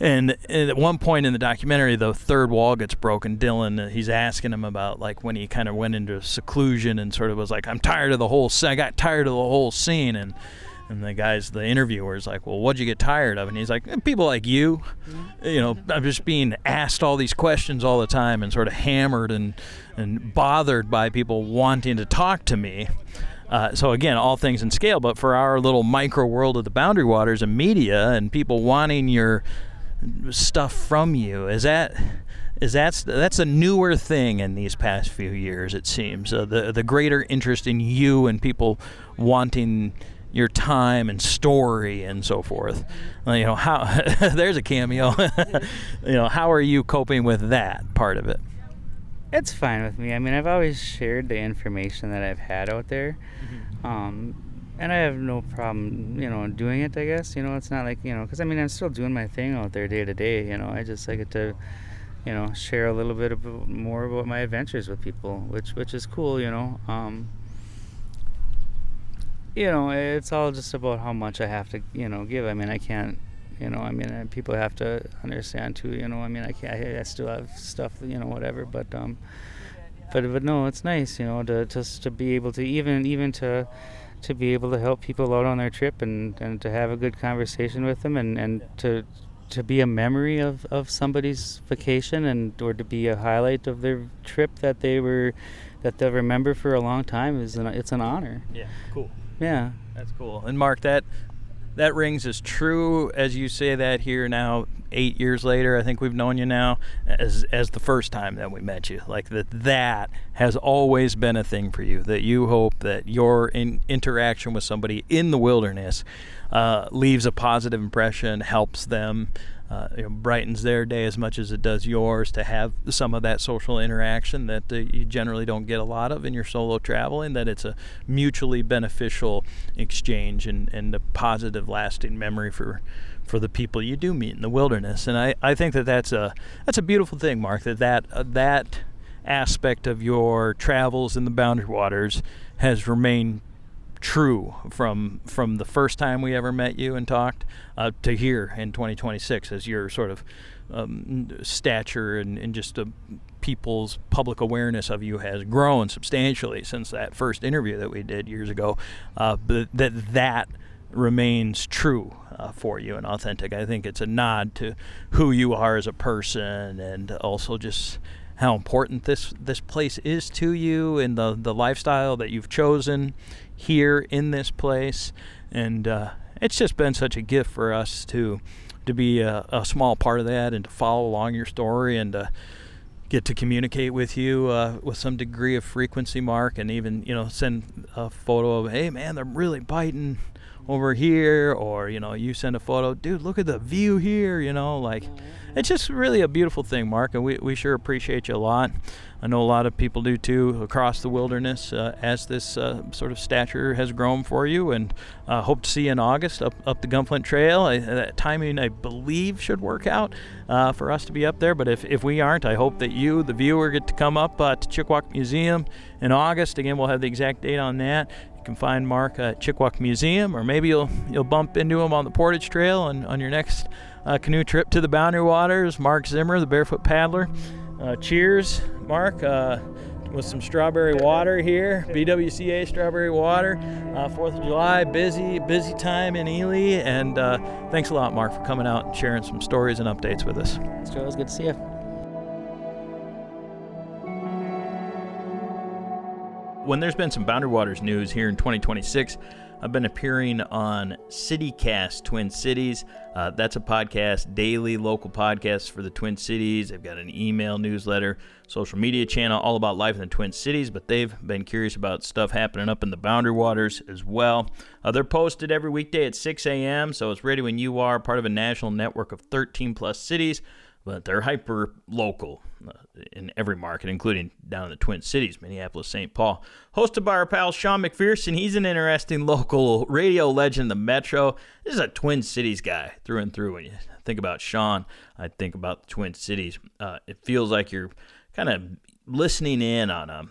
And at one point in the documentary, the third wall gets broken. Dylan, he's asking him about like when he kind of went into seclusion and sort of was like, I got tired of the whole scene. And the interviewer's like, well, what'd you get tired of? And he's like, people like you. I'm just being asked all these questions all the time and sort of hammered and bothered by people wanting to talk to me. So again, all things in scale, but for our little micro world of the Boundary Waters and media and people wanting your stuff from you, that's a newer thing in these past few years, it seems. The greater interest in you and people wanting your time and story and so forth. How there's a cameo. How are you coping with that part of it? It's fine with me. I mean, I've always shared the information that I've had out there. And I have no problem, doing it, I guess. It's not like, because, I'm still doing my thing out there day to day, I get to, share a little bit more about my adventures with people, which is cool, it's all just about how much I have to, give. I can't, people have to understand too, I still have stuff, whatever, but no, it's nice, to just to be able to even to be able to help people out on their trip and to have a good conversation with them and to be a memory of somebody's vacation or to be a highlight of their trip that they'll remember for a long time it's an honor. Yeah, cool. Yeah. That's cool. And Mark, that rings as true as you say that here now 8 years later. I think we've known you now as the first time that we met you. Like that has always been a thing for you, that you hope that your interaction with somebody in the wilderness leaves a positive impression, helps them, brightens their day as much as it does yours, to have some of that social interaction that you generally don't get a lot of in your solo traveling, that it's a mutually beneficial exchange and a positive lasting memory for the people you do meet in the wilderness. And I think that's a beautiful thing, Mark, that aspect of your travels in the Boundary Waters has remained true from the first time we ever met you and talked to here in 2026, as your sort of stature and just people's public awareness of you has grown substantially since that first interview that we did years ago. But that remains true for you and authentic. I think it's a nod to who you are as a person, and also just how important this place is to you and the lifestyle that you've chosen here in this place. And it's just been such a gift for us to be a small part of that and to follow along your story and to get to communicate with you with some degree of frequency, Mark, and even send a photo of, hey man, they're really biting over here, or you send a photo, dude, look at the view here, it's just really a beautiful thing, Mark, and we sure appreciate you a lot. I know a lot of people do too across the wilderness as this sort of stature has grown for you, and hope to see you in August up the Gunflint Trail. That timing, I believe, should work out for us to be up there, but if we aren't, I hope that you, the viewer, get to come up to Chickawauk Museum in August. Again, we'll have the exact date on that. You can find Mark at Chickawauk Museum, or maybe you'll bump into him on the Portage Trail on your next canoe trip to the Boundary Waters. Mark Zimmer, the Barefoot Paddler. Cheers, Mark, to with some strawberry water here, BWCA strawberry water. 4th of July, busy time in Ely, and thanks a lot, Mark, for coming out and sharing some stories and updates with us. Thanks, Joe. It was good to see you. When there's been some Boundary Waters news here in 2026, I've been appearing on CityCast Twin Cities. That's a podcast, daily local podcast for the Twin Cities. They've got an email newsletter, social media channel, all about life in the Twin Cities, but they've been curious about stuff happening up in the Boundary Waters as well. They're posted every weekday at 6 a.m., so it's ready when you are, part of a national network of 13-plus cities, but they're hyper-local in every market, including down in the Twin Cities, Minneapolis, St. Paul. Hosted by our pal Sean McPherson. He's an interesting local radio legend in the Metro. This is a Twin Cities guy through and through. When you think about Sean, I think about the Twin Cities. It feels like you're kind of listening in on a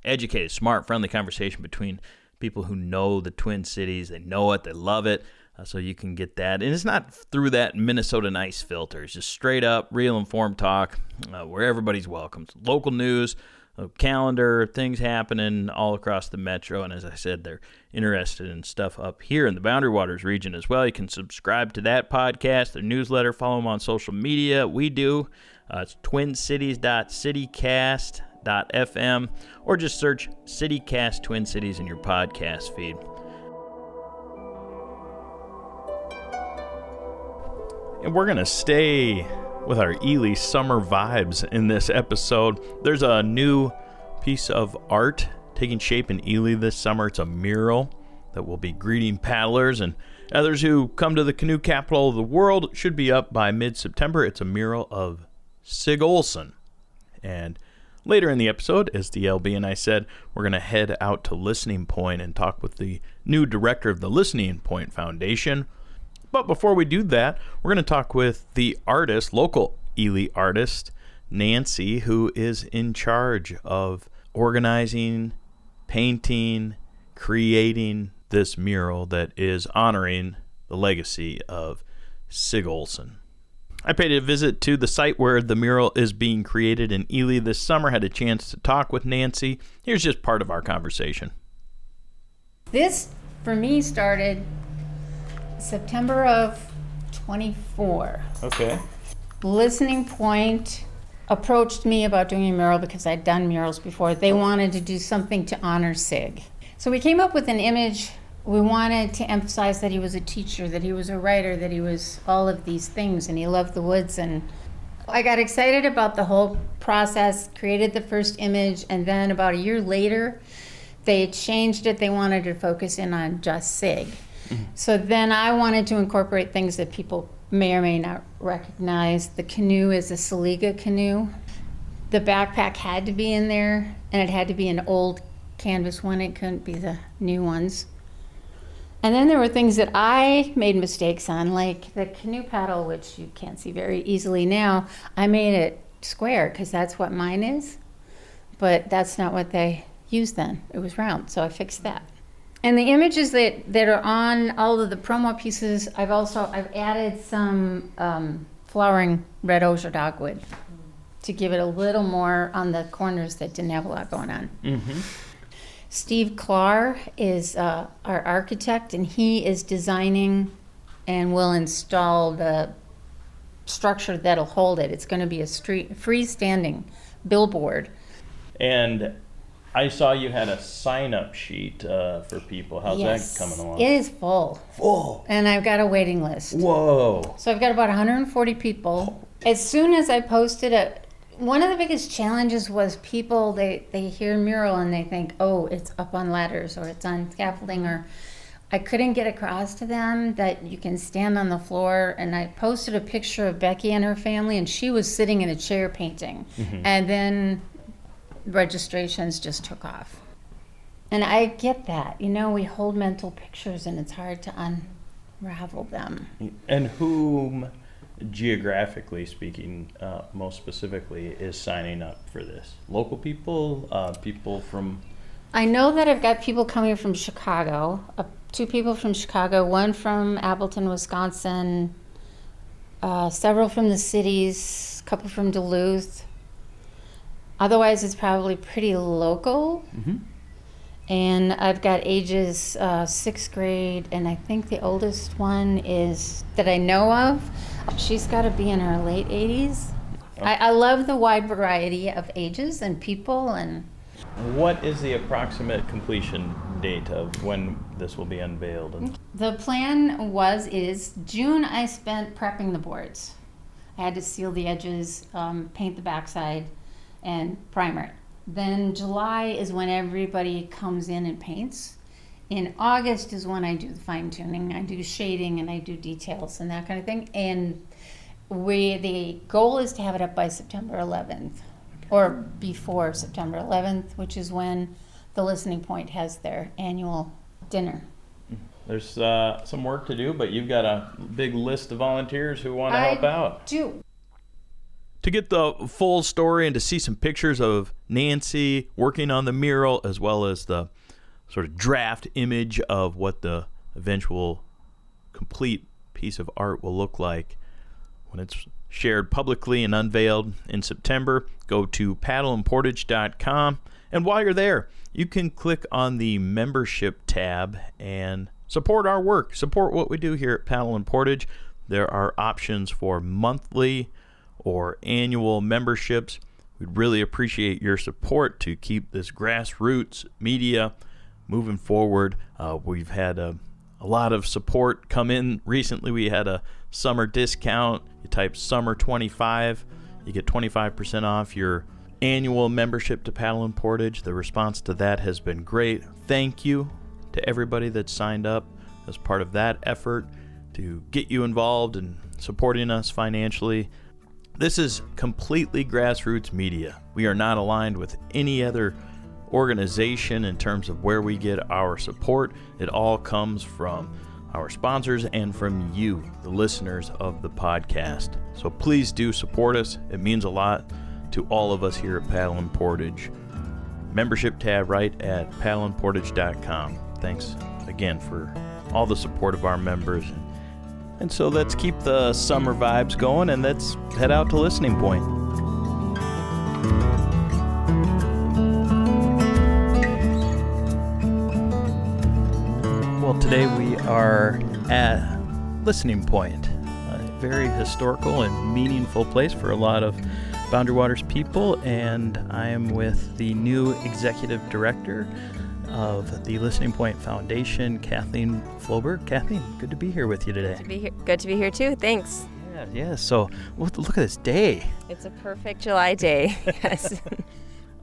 educated, smart, friendly conversation between people who know the Twin Cities. They know it. They love it. So you can get that. And it's not through that Minnesota nice filter. It's just straight up, real informed talk where everybody's welcome. It's local news, a calendar, things happening all across the Metro. And as I said, they're interested in stuff up here in the Boundary Waters region as well. You can subscribe to that podcast, their newsletter, follow them on social media. We do. It's twincities.citycast.fm, or just search CityCast Twin Cities in your podcast feed. And we're going to stay with our Ely summer vibes in this episode. There's a new piece of art taking shape in Ely this summer. It's a mural that will be greeting paddlers and others who come to the canoe capital of the world. It should be up by mid-September. It's a mural of Sig Olson. And later in the episode, as the LB and I said, we're going to head out to Listening Point and talk with the new director of the Listening Point Foundation. But before we do that, we're going to talk with the artist, local Ely artist, Nancy, who is in charge of organizing, painting, creating this mural that is honoring the legacy of Sig Olson. I paid a visit to the site where the mural is being created in Ely this summer, had a chance to talk with Nancy. Here's just part of our conversation. This, for me, started September of 24. Okay. Listening Point approached me about doing a mural because I'd done murals before. They wanted to do something to honor Sig. So we came up with an image. We wanted to emphasize that he was a teacher, that he was a writer, that he was all of these things, and he loved the woods. And I got excited about the whole process, created the first image, and then about a year later, they changed it. They wanted to focus in on just Sig. So then I wanted to incorporate things that people may or may not recognize. The canoe is a Saliga canoe. The backpack had to be in there, and it had to be an old canvas one. It couldn't be the new ones. And then there were things that I made mistakes on, like the canoe paddle, which you can't see very easily now. I made it square because that's what mine is, but that's not what they used then. It was round, so I fixed that. And the images that are on all of the promo pieces, I've added some flowering red osier dogwood to give it a little more on the corners that didn't have a lot going on. Mm-hmm. Steve Clark is our architect, and he is designing and will install the structure that'll hold it. It's going to be a freestanding billboard. And I saw you had a sign-up sheet for people. How's that coming along? It is full. Full. And I've got a waiting list. Whoa. So I've got about 140 people. As soon as I posted it, one of the biggest challenges was people, they hear mural and they think, oh, it's up on ladders or it's on scaffolding, or I couldn't get across to them that you can stand on the floor. And I posted a picture of Becky and her family, and she was sitting in a chair painting. Mm-hmm. And then registrations just took off. And I get that. You know, we hold mental pictures and it's hard to unravel them. And whom, geographically speaking, most specifically, is signing up for this? Local people? People from... I know that I've got people coming from Chicago. 2 people from Chicago, 1 from Appleton, Wisconsin, several from the cities, a couple from Duluth. Otherwise, it's probably pretty local. Mm-hmm. And I've got ages 6th grade, and I think the oldest one is, that I know of, she's got to be in her late 80s. I love the wide variety of ages and people. And What is the approximate completion date of when this will be unveiled? the plan is June I spent prepping the boards. I had to seal the edges, paint the backside, and primer it. Then July is when everybody comes in and paints. In August is when I do the fine tuning. I do shading and I do details and that kind of thing. And the goal is to have it up by September 11th, or before September 11th, which is when the Listening Point has their annual dinner. There's some work to do, but you've got a big list of volunteers who want to help out. Do. To get the full story and to see some pictures of Nancy working on the mural, as well as the sort of draft image of what the eventual complete piece of art will look like when it's shared publicly and unveiled in September, go to paddleandportage.com. And while you're there, you can click on the membership tab and support our work, support what we do here at Paddle and Portage. There are options for monthly or annual memberships. We'd really appreciate your support to keep this grassroots media moving forward. We've had a lot of support come in recently. We had a summer discount. You type summer 25, you get 25% off your annual membership to Paddle and Portage. The response to that has been great. Thank you to everybody that signed up as part of that effort to get you involved and supporting us financially. This is completely grassroots media. We are not aligned with any other organization in terms of where we get our support. It all comes from our sponsors and from you, the listeners of the podcast. So please do support us. It means a lot to all of us here at Paddle and Portage. Membership tab right at paddleandportage.com. Thanks again for all the support of our members. And so let's keep the summer vibes going and let's head out to Listening Point. Well, today we are at Listening Point, a very historical and meaningful place for a lot of Boundary Waters people, and I am with the new executive director of the Listening Point Foundation, Kathleen Floberg. Kathleen, good to be here with you today. Good to be here too. Thanks. Yeah. So look at this day. It's a perfect July day. Yes.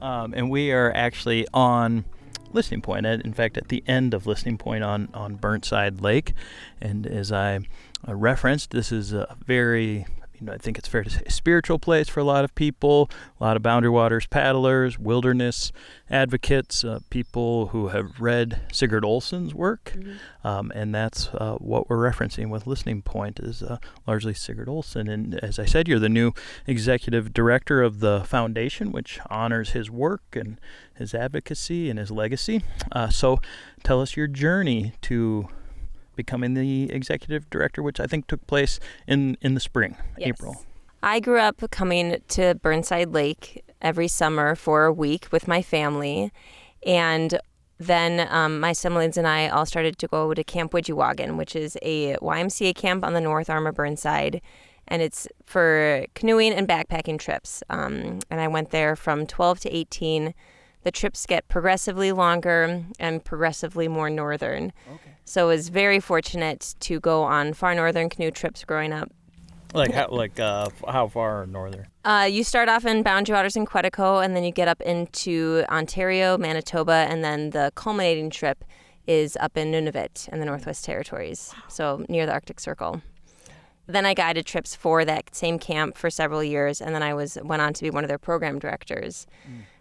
And we are actually on Listening Point. In fact, at the end of Listening Point on Burnside Lake. And as I referenced, this is a very, I think it's fair to say, a spiritual place for a lot of people, a lot of Boundary Waters paddlers, wilderness advocates, people who have read Sig Olson's work. Mm-hmm. And that's what we're referencing with Listening Point is largely Sig Olson. And as I said, you're the new executive director of the foundation, which honors his work and his advocacy and his legacy. So tell us your journey to becoming the executive director, which I think took place in the spring, yes. April. I grew up coming to Burnside Lake every summer for a week with my family. And then my siblings and I all started to go to Camp Widgewagon, which is a YMCA camp on the north arm of Burnside. And it's for canoeing and backpacking trips. And I went there from 12 to 18. The trips get progressively longer and progressively more northern. Okay. So I was very fortunate to go on far northern canoe trips growing up. How far northern? You start off in Boundary Waters and Quetico, and then you get up into Ontario, Manitoba, and then the culminating trip is up in Nunavut in the Northwest Territories, so near the Arctic Circle. Then I guided trips for that same camp for several years, and then I went on to be one of their program directors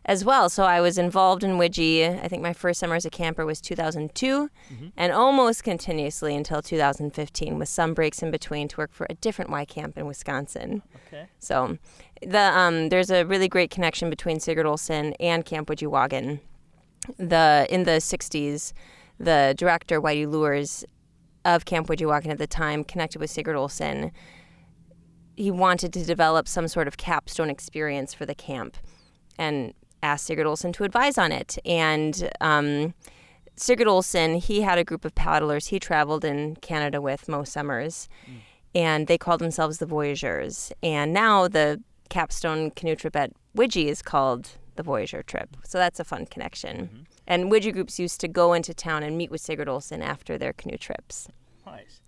as well. So I was involved in Widgie. I think my first summer as a camper was 2002, and almost continuously until 2015, with some breaks in between to work for a different Y camp in Wisconsin. Okay. So there's a really great connection between Sig Olson and Camp Widgewagon. In the 60s, the director, Whitey Lures, of Camp Widgewagon at the time connected with Sig Olson. He wanted to develop some sort of capstone experience for the camp. and asked Sig Olson to advise on it. And Sig Olson, he had a group of paddlers he traveled in Canada with most summers, and they called themselves the Voyageurs. And now the capstone canoe trip at Widgie is called the Voyager trip. So that's a fun connection. And Widgie groups used to go into town and meet with Sig Olson after their canoe trips. Nice.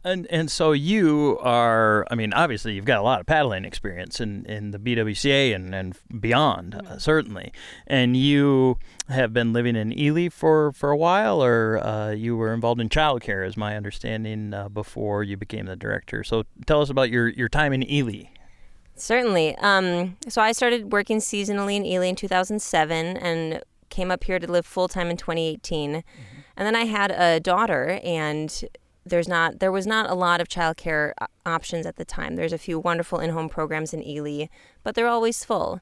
And so you are, I mean, obviously you've got a lot of paddling experience in the BWCA and beyond, certainly. And you have been living in Ely for a while, or you were involved in childcare, is my understanding, before you became the director. So tell us about your time in Ely. Certainly. So I started working seasonally in Ely in 2007 and came up here to live full-time in 2018. And then I had a daughter, and there was not a lot of childcare options at the time. There's a few wonderful in-home programs in Ely, but they're always full.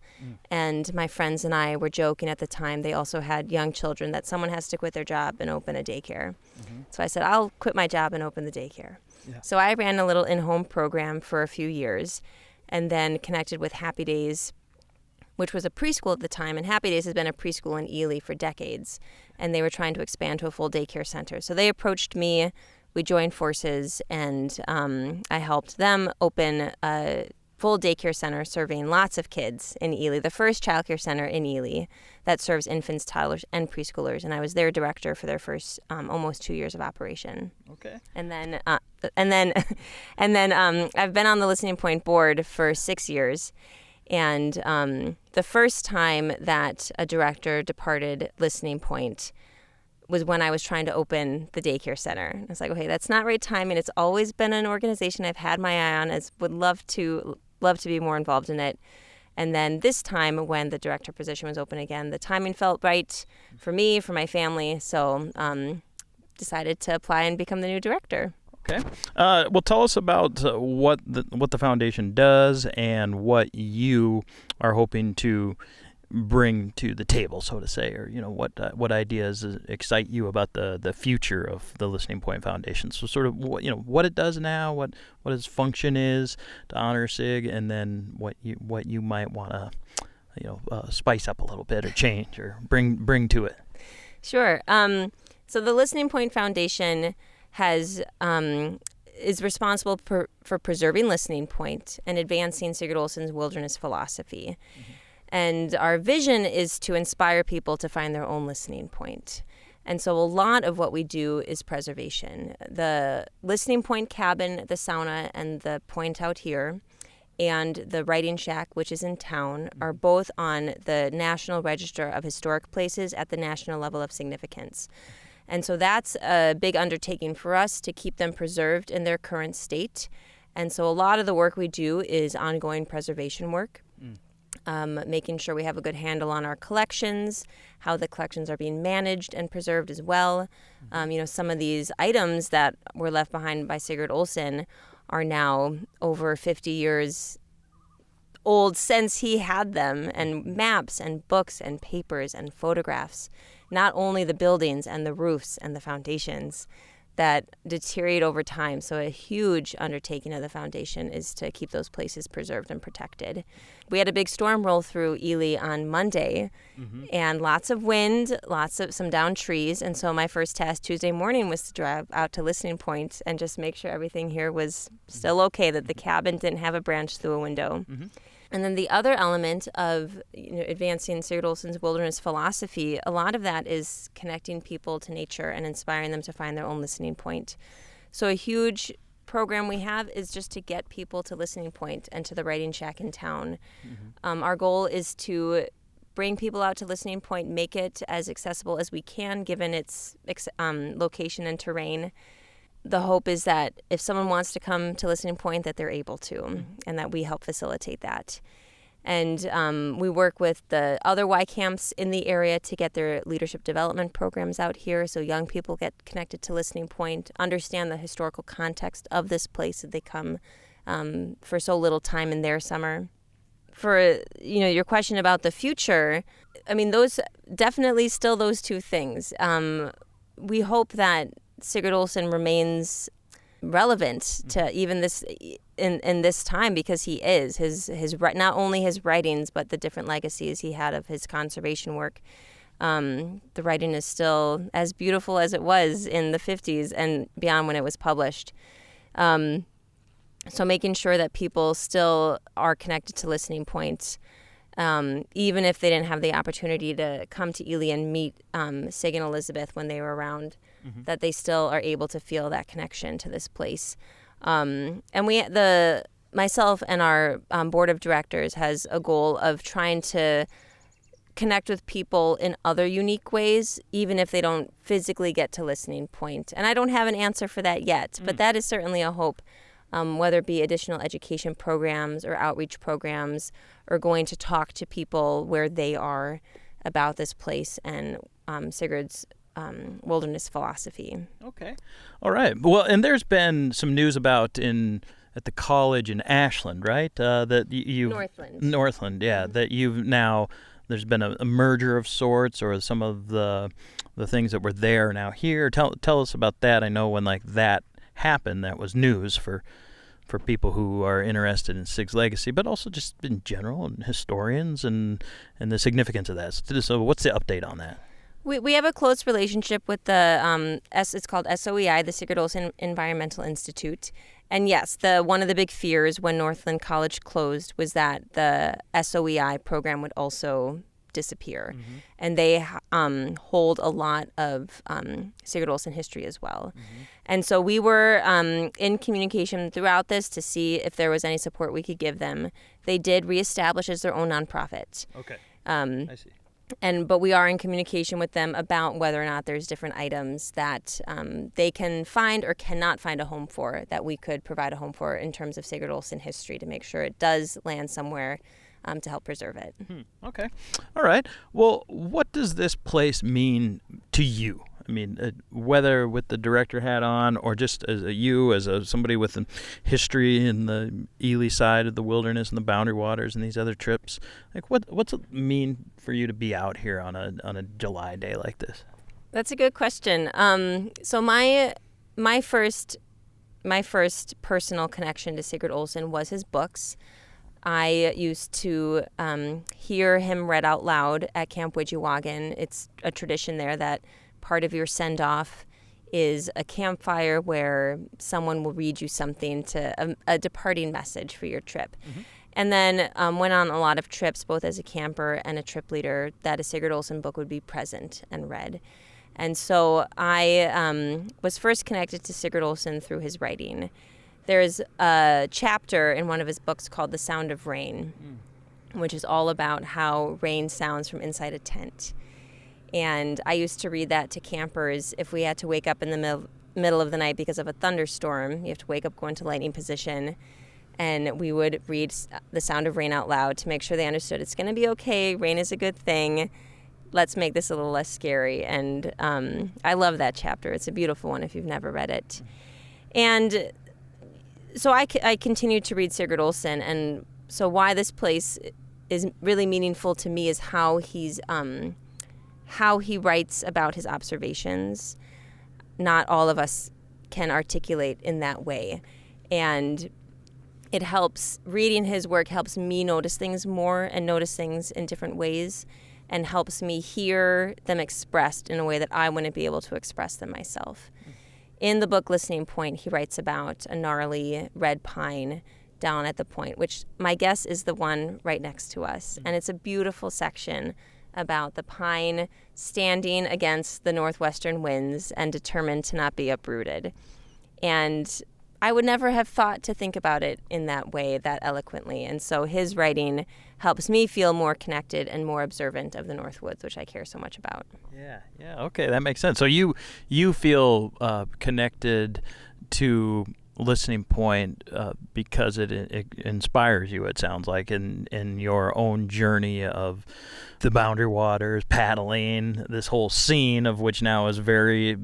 And my friends and I were joking at the time, they also had young children, that someone has to quit their job and open a daycare. So I said, I'll quit my job and open the daycare. So I ran a little in-home program for a few years, and then connected with Happy Days, which was a preschool at the time. And Happy Days has been a preschool in Ely for decades, and they were trying to expand to a full daycare center. So they approached me. We joined forces, and I helped them open a full daycare center serving lots of kids in Ely, the first childcare center in Ely that serves infants, toddlers, and preschoolers. And I was their director for their first almost 2 years of operation. Okay. And then I've been on the Listening Point board for 6 years. And the first time that a director departed Listening Point was when I was trying to open the daycare center. I was like, okay, that's not right timing. It's always been an organization I've had my eye on, would love to be more involved in it. And then this time, when the director position was open again, the timing felt right for me, for my family. So decided to apply and become the new director. Okay. Well, tell us about what the foundation does and what you are hoping to bring to the table, so to say, or what ideas excite you about the future of the Listening Point Foundation. So sort of what it does now, what its function is to honor Sig, and then what you might want to spice up a little bit or change or bring to it. Sure. So the Listening Point Foundation is responsible for preserving Listening Point and advancing Sig Olson's wilderness philosophy. And our vision is to inspire people to find their own listening point. And so a lot of what we do is preservation. The Listening Point cabin, the sauna, and the point out here, and the writing shack, which is in town, are both on the National Register of Historic Places at the national level of significance. And so that's a big undertaking for us to keep them preserved in their current state. And so a lot of the work we do is ongoing preservation work. Making sure we have a good handle on our collections, how the collections are being managed and preserved as well. Some of these items that were left behind by Sig Olson are now over 50 years old since he had them, and maps and books and papers and photographs, not only the buildings and the roofs and the foundations that deteriorate over time. So a huge undertaking of the foundation is to keep those places preserved and protected. We had a big storm roll through Ely on Monday, and lots of wind, some downed trees. And so my first task Tuesday morning was to drive out to Listening Point and just make sure everything here was still okay, that the cabin didn't have a branch through a window. And then the other element of advancing Sig Olson's wilderness philosophy, a lot of that is connecting people to nature and inspiring them to find their own listening point. So a huge program we have is just to get people to Listening Point and to the writing shack in town. Our goal is to bring people out to Listening Point, make it as accessible as we can given its location and terrain. The hope is that if someone wants to come to Listening Point, that they're able to, and that we help facilitate that. And we work with the other Y camps in the area to get their leadership development programs out here, so young people get connected to Listening Point, understand the historical context of this place that they come for so little time in their summer. For your question about the future, I mean, those definitely still those two things. We hope that Sig Olson remains relevant to even this in this time, because he is his not only his writings but the different legacies he had of his conservation work. The writing is still as beautiful as it was in the 50s and beyond when it was published. So making sure that people still are connected to Listening Point, even if they didn't have the opportunity to come to Ely and meet Sig and Elizabeth when they were around, that they still are able to feel that connection to this place. And myself and our board of directors has a goal of trying to connect with people in other unique ways, even if they don't physically get to Listening Point. And I don't have an answer for that yet, but that is certainly a hope, whether it be additional education programs or outreach programs, or going to talk to people where they are about this place and Sigurd's wilderness philosophy. Okay. All right. Well, and there's been some news about at the college in Ashland, right? That you've Northland, yeah. That you've now, there's been a merger of sorts, or some of the things that were there are now here. Tell us about that. I know when that happened, that was news for people who are interested in Sig's legacy, but also just in general, and historians and the significance of that. So what's the update on that? We have a close relationship with the it's called SOEI, the Sigurd Olson Environmental Institute. And yes, one of the big fears when Northland College closed was that the SOEI program would also disappear. Mm-hmm. And they hold a lot of Sigurd Olson history as well. Mm-hmm. And so we were in communication throughout this to see if there was any support we could give them. They did reestablish as their own nonprofit. Okay, I see. But we are in communication with them about whether or not there's different items that they can find or cannot find a home for, that we could provide a home for in terms of Sigurd Olson history, to make sure it does land somewhere to help preserve it. Okay. All right. Well, what does this place mean to you? I mean, whether with the director hat on, or just as somebody with a history in the Ely side of the wilderness and the Boundary Waters and these other trips, what's it mean for you to be out here on a July day like this? That's a good question. So my first personal connection to Sigurd Olson was his books. I used to hear him read out loud at Camp Widgewagon. It's a tradition there that part of your send-off is a campfire where someone will read you something to a departing message for your trip. Mm-hmm. And then went on a lot of trips, both as a camper and a trip leader, that a Sigurd Olson book would be present and read. And so I was first connected to Sigurd Olson through his writing. There's a chapter in one of his books called The Sound of Rain, which is all about how rain sounds from inside a tent. And I used to read that to campers if we had to wake up in the middle of the night because of a thunderstorm. You have to wake up, go into lightning position, and we would read The Sound of Rain out loud to make sure they understood it's going to be okay. Rain is a good thing. Let's make this a little less scary. And I love that chapter. It's a beautiful one if you've never read it. And so I continued to read Sigurd Olson, and so why this place is really meaningful to me is how he writes about his observations. Not all of us can articulate in that way, and it helps. Reading his work helps me notice things more and notice things in different ways, and helps me hear them expressed in a way that I wouldn't be able to express them myself. In the book Listening Point, he writes about a gnarly red pine down at the point, which my guess is the one right next to us. And it's a beautiful section about the pine standing against the northwestern winds and determined to not be uprooted. And I would never have thought to think about it in that way, that eloquently. And so his writing helps me feel more connected and more observant of the Northwoods, which I care so much about. Yeah. Okay, that makes sense. So you feel connected to Listening Point because it inspires you, it sounds like, in your own journey of the Boundary Waters, paddling, this whole scene of which now is very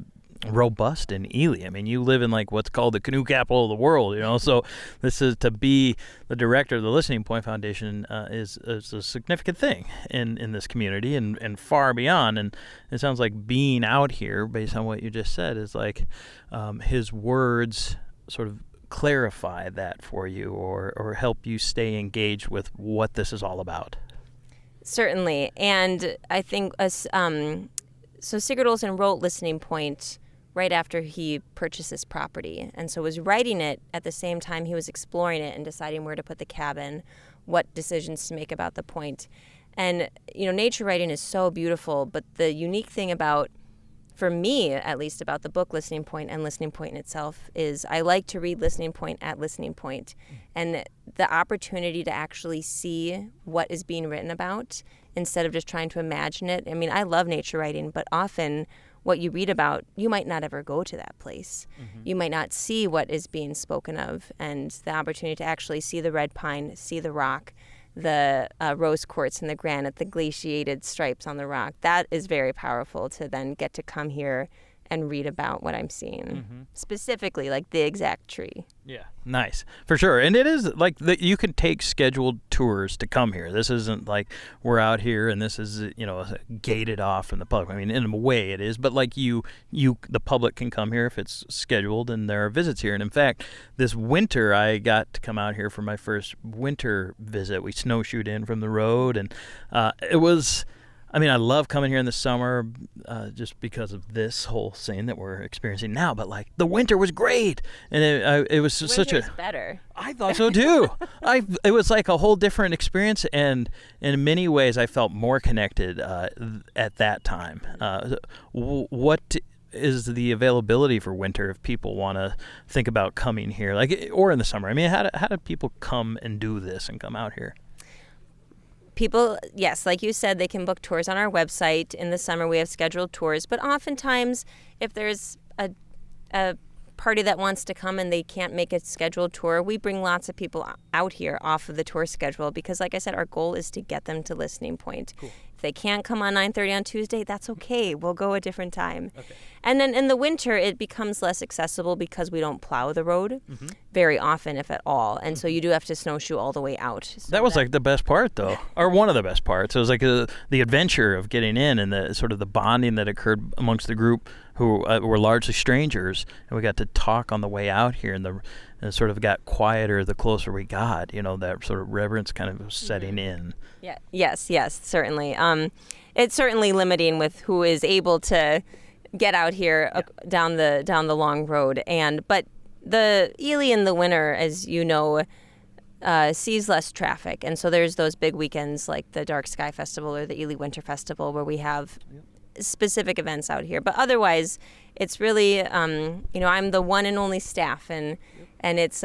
robust in Ely. I mean, you live in what's called the canoe capital of the world, so this is, to be the director of the Listening Point Foundation is a significant thing in this community and far beyond. And it sounds like being out here, based on what you just said, is his words sort of clarify that for you or help you stay engaged with what this is all about? Certainly. And I think so Sig Olson wrote Listening Point right after he purchased this property, and so was writing it at the same time he was exploring it and deciding where to put the cabin, what decisions to make about the point. And, nature writing is so beautiful, but the unique thing about, for me at least, about the book Listening Point and Listening Point in itself is I like to read Listening Point at Listening Point. And the opportunity to actually see what is being written about instead of just trying to imagine it. I mean, I love nature writing, but often what you read about, you might not ever go to that place. You might not see what is being spoken of, and the opportunity to actually see the red pine, see the rock, the rose quartz and the granite, the glaciated stripes on the rock. That is very powerful to then get to come here and read about what I'm seeing, specifically like the exact tree. Yeah, nice, for sure. And it is like you can take scheduled tours to come here. This isn't like we're out here and this is gated off from the public. I mean, in a way it is, but like the public can come here if it's scheduled, and there are visits here. And in fact, this winter I got to come out here for my first winter visit. We snowshoed in from the road, and it was. I mean, I love coming here in the summer just because of this whole scene that we're experiencing now. But like the winter was great, and it was such a better. I thought so too. It was like a whole different experience, and in many ways, I felt more connected at that time. What is the availability for winter if people want to think about coming here, like or in the summer? I mean, how do people come and do this and come out here? People, yes, like you said, they can book tours on our website. In the summer, we have scheduled tours. But oftentimes, if there's a party that wants to come and they can't make a scheduled tour, we bring lots of people out here off of the tour schedule because, like I said, our goal is to get them to Listening Point. Cool. If they can't come on 9:30 on Tuesday, that's okay. We'll go a different time. Okay. And then in the winter, it becomes less accessible because we don't plow the road very often, if at all. And so you do have to snowshoe all the way out. So that was like the best part, though, or one of the best parts. It was like the adventure of getting in and the sort of the bonding that occurred amongst the group who were largely strangers. And we got to talk on the way out here, and it sort of got quieter the closer we got. That sort of reverence kind of setting in. Yeah. Yes, certainly. It's certainly limiting with who is able to get out here down the long road, but the Ely in the winter, as you know, sees less traffic, and so there's those big weekends like the Dark Sky Festival or the Ely Winter Festival where we have specific events out here. But otherwise, it's really I'm the one and only staff, and it's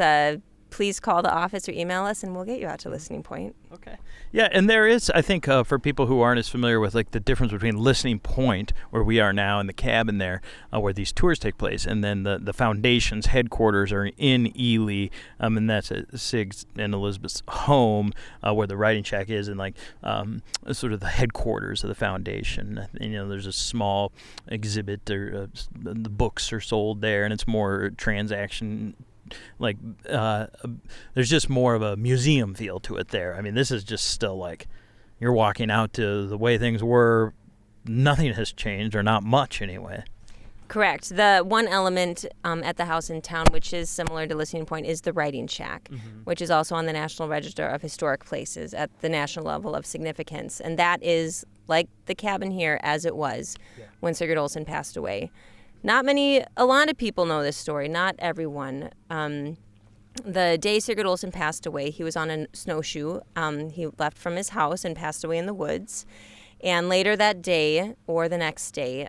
please call the office or email us, and we'll get you out to Listening Point. Okay. Yeah, and there is, I think, for people who aren't as familiar with like the difference between Listening Point, where we are now, in the cabin there, where these tours take place, and then the foundation's headquarters are in Ely, and that's at Sig's and Elizabeth's home, where the writing shack is, and like sort of the headquarters of the foundation. There's a small exhibit, or the books are sold there, and it's more transaction. Like there's just more of a museum feel to it there. I mean, this is just still like you're walking out to the way things were. Nothing has changed, or not much anyway. Correct. The one element at the house in town, which is similar to Listening Point, is the writing shack, which is also on the National Register of Historic Places at the national level of significance. And that is like the cabin here as it was when Sig Olson passed away. A lot of people know this story, not everyone. The day Sig Olson passed away, he was on a snowshoe. He left from his house and passed away in the woods. And later that day, or the next day,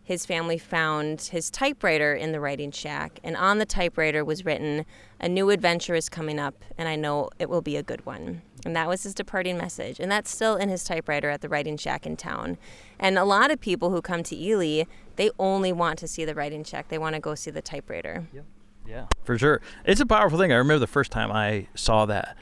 his family found his typewriter in the writing shack. And on the typewriter was written, "A new adventure is coming up, and I know it will be a good one." And that was his departing message. And that's still in his typewriter at the writing shack in town. And a lot of people who come to Ely, they only want to see the writing shack. They want to go see the typewriter. Yeah, for sure. It's a powerful thing. I remember the first time I saw that.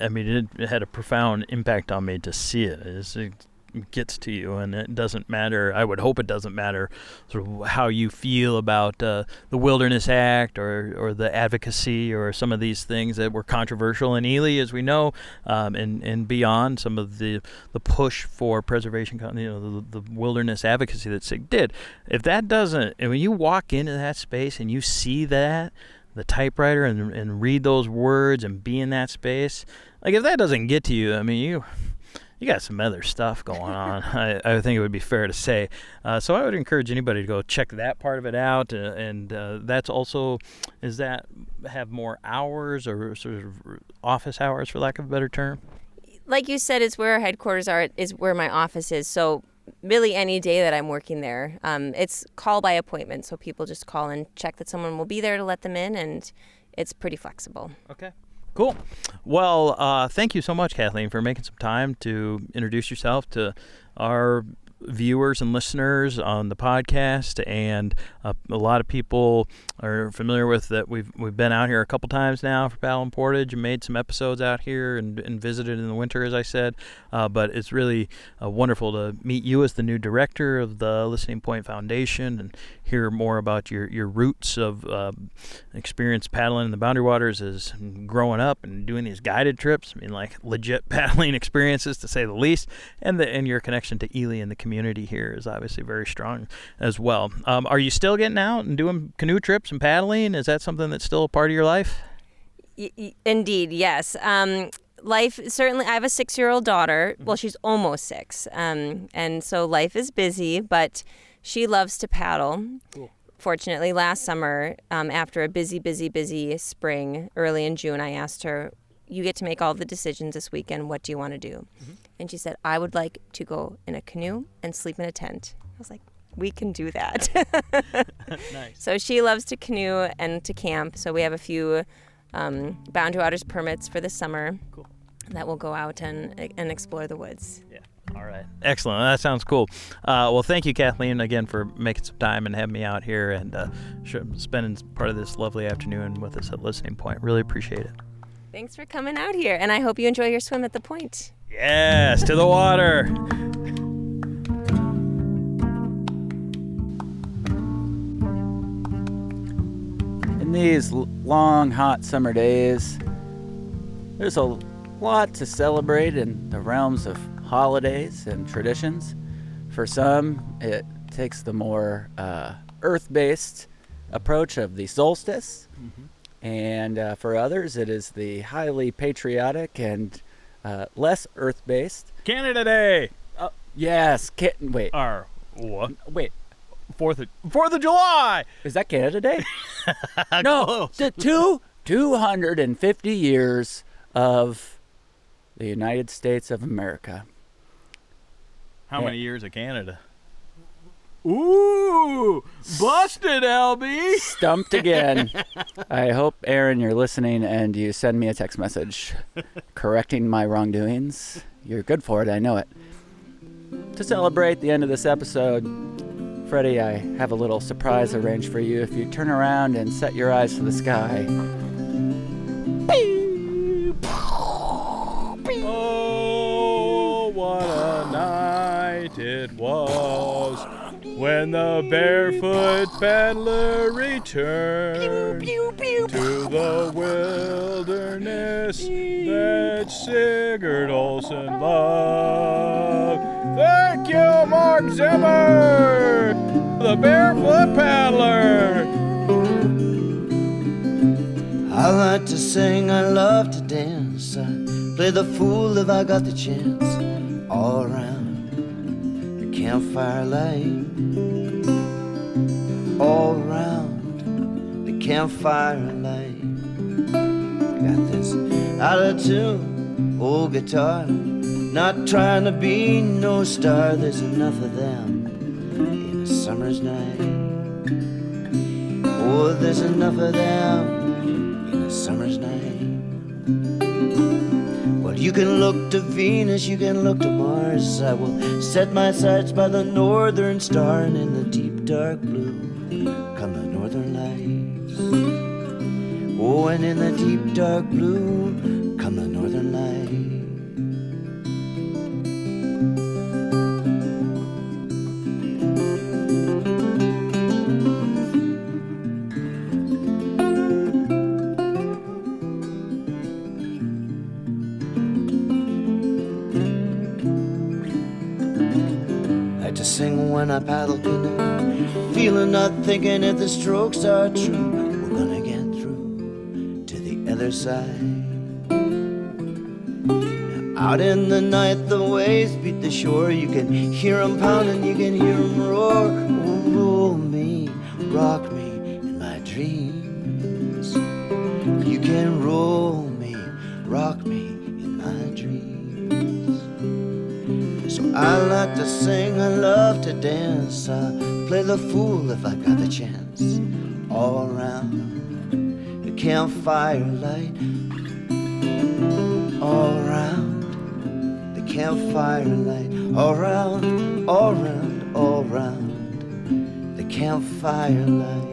I mean, it had a profound impact on me to see it. It gets to you, and it doesn't matter. I would hope it doesn't matter sort of how you feel about the Wilderness Act or the advocacy or some of these things that were controversial in Ely, as we know, and beyond. Some of the push for preservation, the wilderness advocacy that SIG did. If that doesn't, and when you walk into that space and you see that, the typewriter and read those words and be in that space. Like, if that doesn't get to you, I mean, you got some other stuff going on. I think it would be fair to say. So I would encourage anybody to go check that part of it out. And that's also, is that have more hours or sort of office hours, for lack of a better term? Like you said, it's where our headquarters are, is where my office is. So really any day that I'm working there, it's call by appointment. So people just call and check that someone will be there to let them in, and it's pretty flexible. Okay. Cool. Well, thank you so much, Kathleen, for making some time to introduce yourself to our viewers and listeners on the podcast. And a lot of people are familiar with that. We've been out here a couple times now for Paddle and Portage and made some episodes out here and visited in the winter, as I said. But it's really wonderful to meet you as the new director of the Listening Point Foundation and hear more about your roots of experience paddling in the Boundary Waters as growing up and doing these guided trips. I mean, like legit paddling experiences, to say the least. And your connection to Ely and the community here is obviously very strong as well. Are you still getting out and doing canoe trips and paddling? Is that something that's still a part of your life? Indeed, yes. Life, certainly, I have a 6-year-old daughter. Well, she's almost 6. And so life is busy, but she loves to paddle. Cool. Fortunately, last summer, after a busy spring, early in June, I asked her, you get to make all the decisions this weekend. What do you want to do? Mm-hmm. And she said, I would like to go in a canoe and sleep in a tent. I was like, we can do that. Nice. So she loves to canoe and to camp. So we have a few Boundary Waters permits for this summer. Cool. That will go out and explore the woods. Yeah. All right. Excellent. That sounds cool. Well, thank you, Kathleen, again, for making some time and having me out here and spending part of this lovely afternoon with us at Listening Point. Really appreciate it. Thanks for coming out here, and I hope you enjoy your swim at the point. Yes, to the water. In these long, hot summer days, there's a lot to celebrate in the realms of holidays and traditions. For some, it takes the more earth-based approach of the solstice. Mm-hmm. And for others, it is the highly patriotic and less earth-based Canada Day. Yes. Wait. What? Wait. 4th of July. Is that Canada Day? No. The 250 years of the United States of America. How many years of Canada? Ooh, busted, LB. Stumped again. I hope, Aaron, you're listening and you send me a text message correcting my wrongdoings. You're good for it, I know it. To celebrate the end of this episode, Freddie, I have a little surprise arranged for you. If you turn around and set your eyes to the sky. Oh, what a night it was when the Barefoot Paddler returned to the wilderness that Sig Olson loved. Thank you, Mark Zimmer, the Barefoot Paddler. I like to sing, I love to dance, I play the fool if I got the chance, all around the campfire light, all around the campfire light. Got this out of tune old guitar, not trying to be no star. There's enough of them in a summer's night. Oh, there's enough of them in a summer's night. Well, you can look to Venus, you can look to Mars. I will set my sights by the northern star, and in the deep dark blue come the northern lights. Oh, and in the deep dark blue come the northern lights. Sing when I paddle canoe, feeling not thinking if the strokes are true. We're gonna get through other side. Out in the night, the waves beat the shore. You can hear 'em pounding, you can hear 'em roar. Oh, roll me, rock me in my dreams. You can roll me, rock me in my dreams. So I like to sing, I love to dance. I play the fool if I got the chance. All around the campfire light, all around campfire light, all round, all round, all round the campfire light.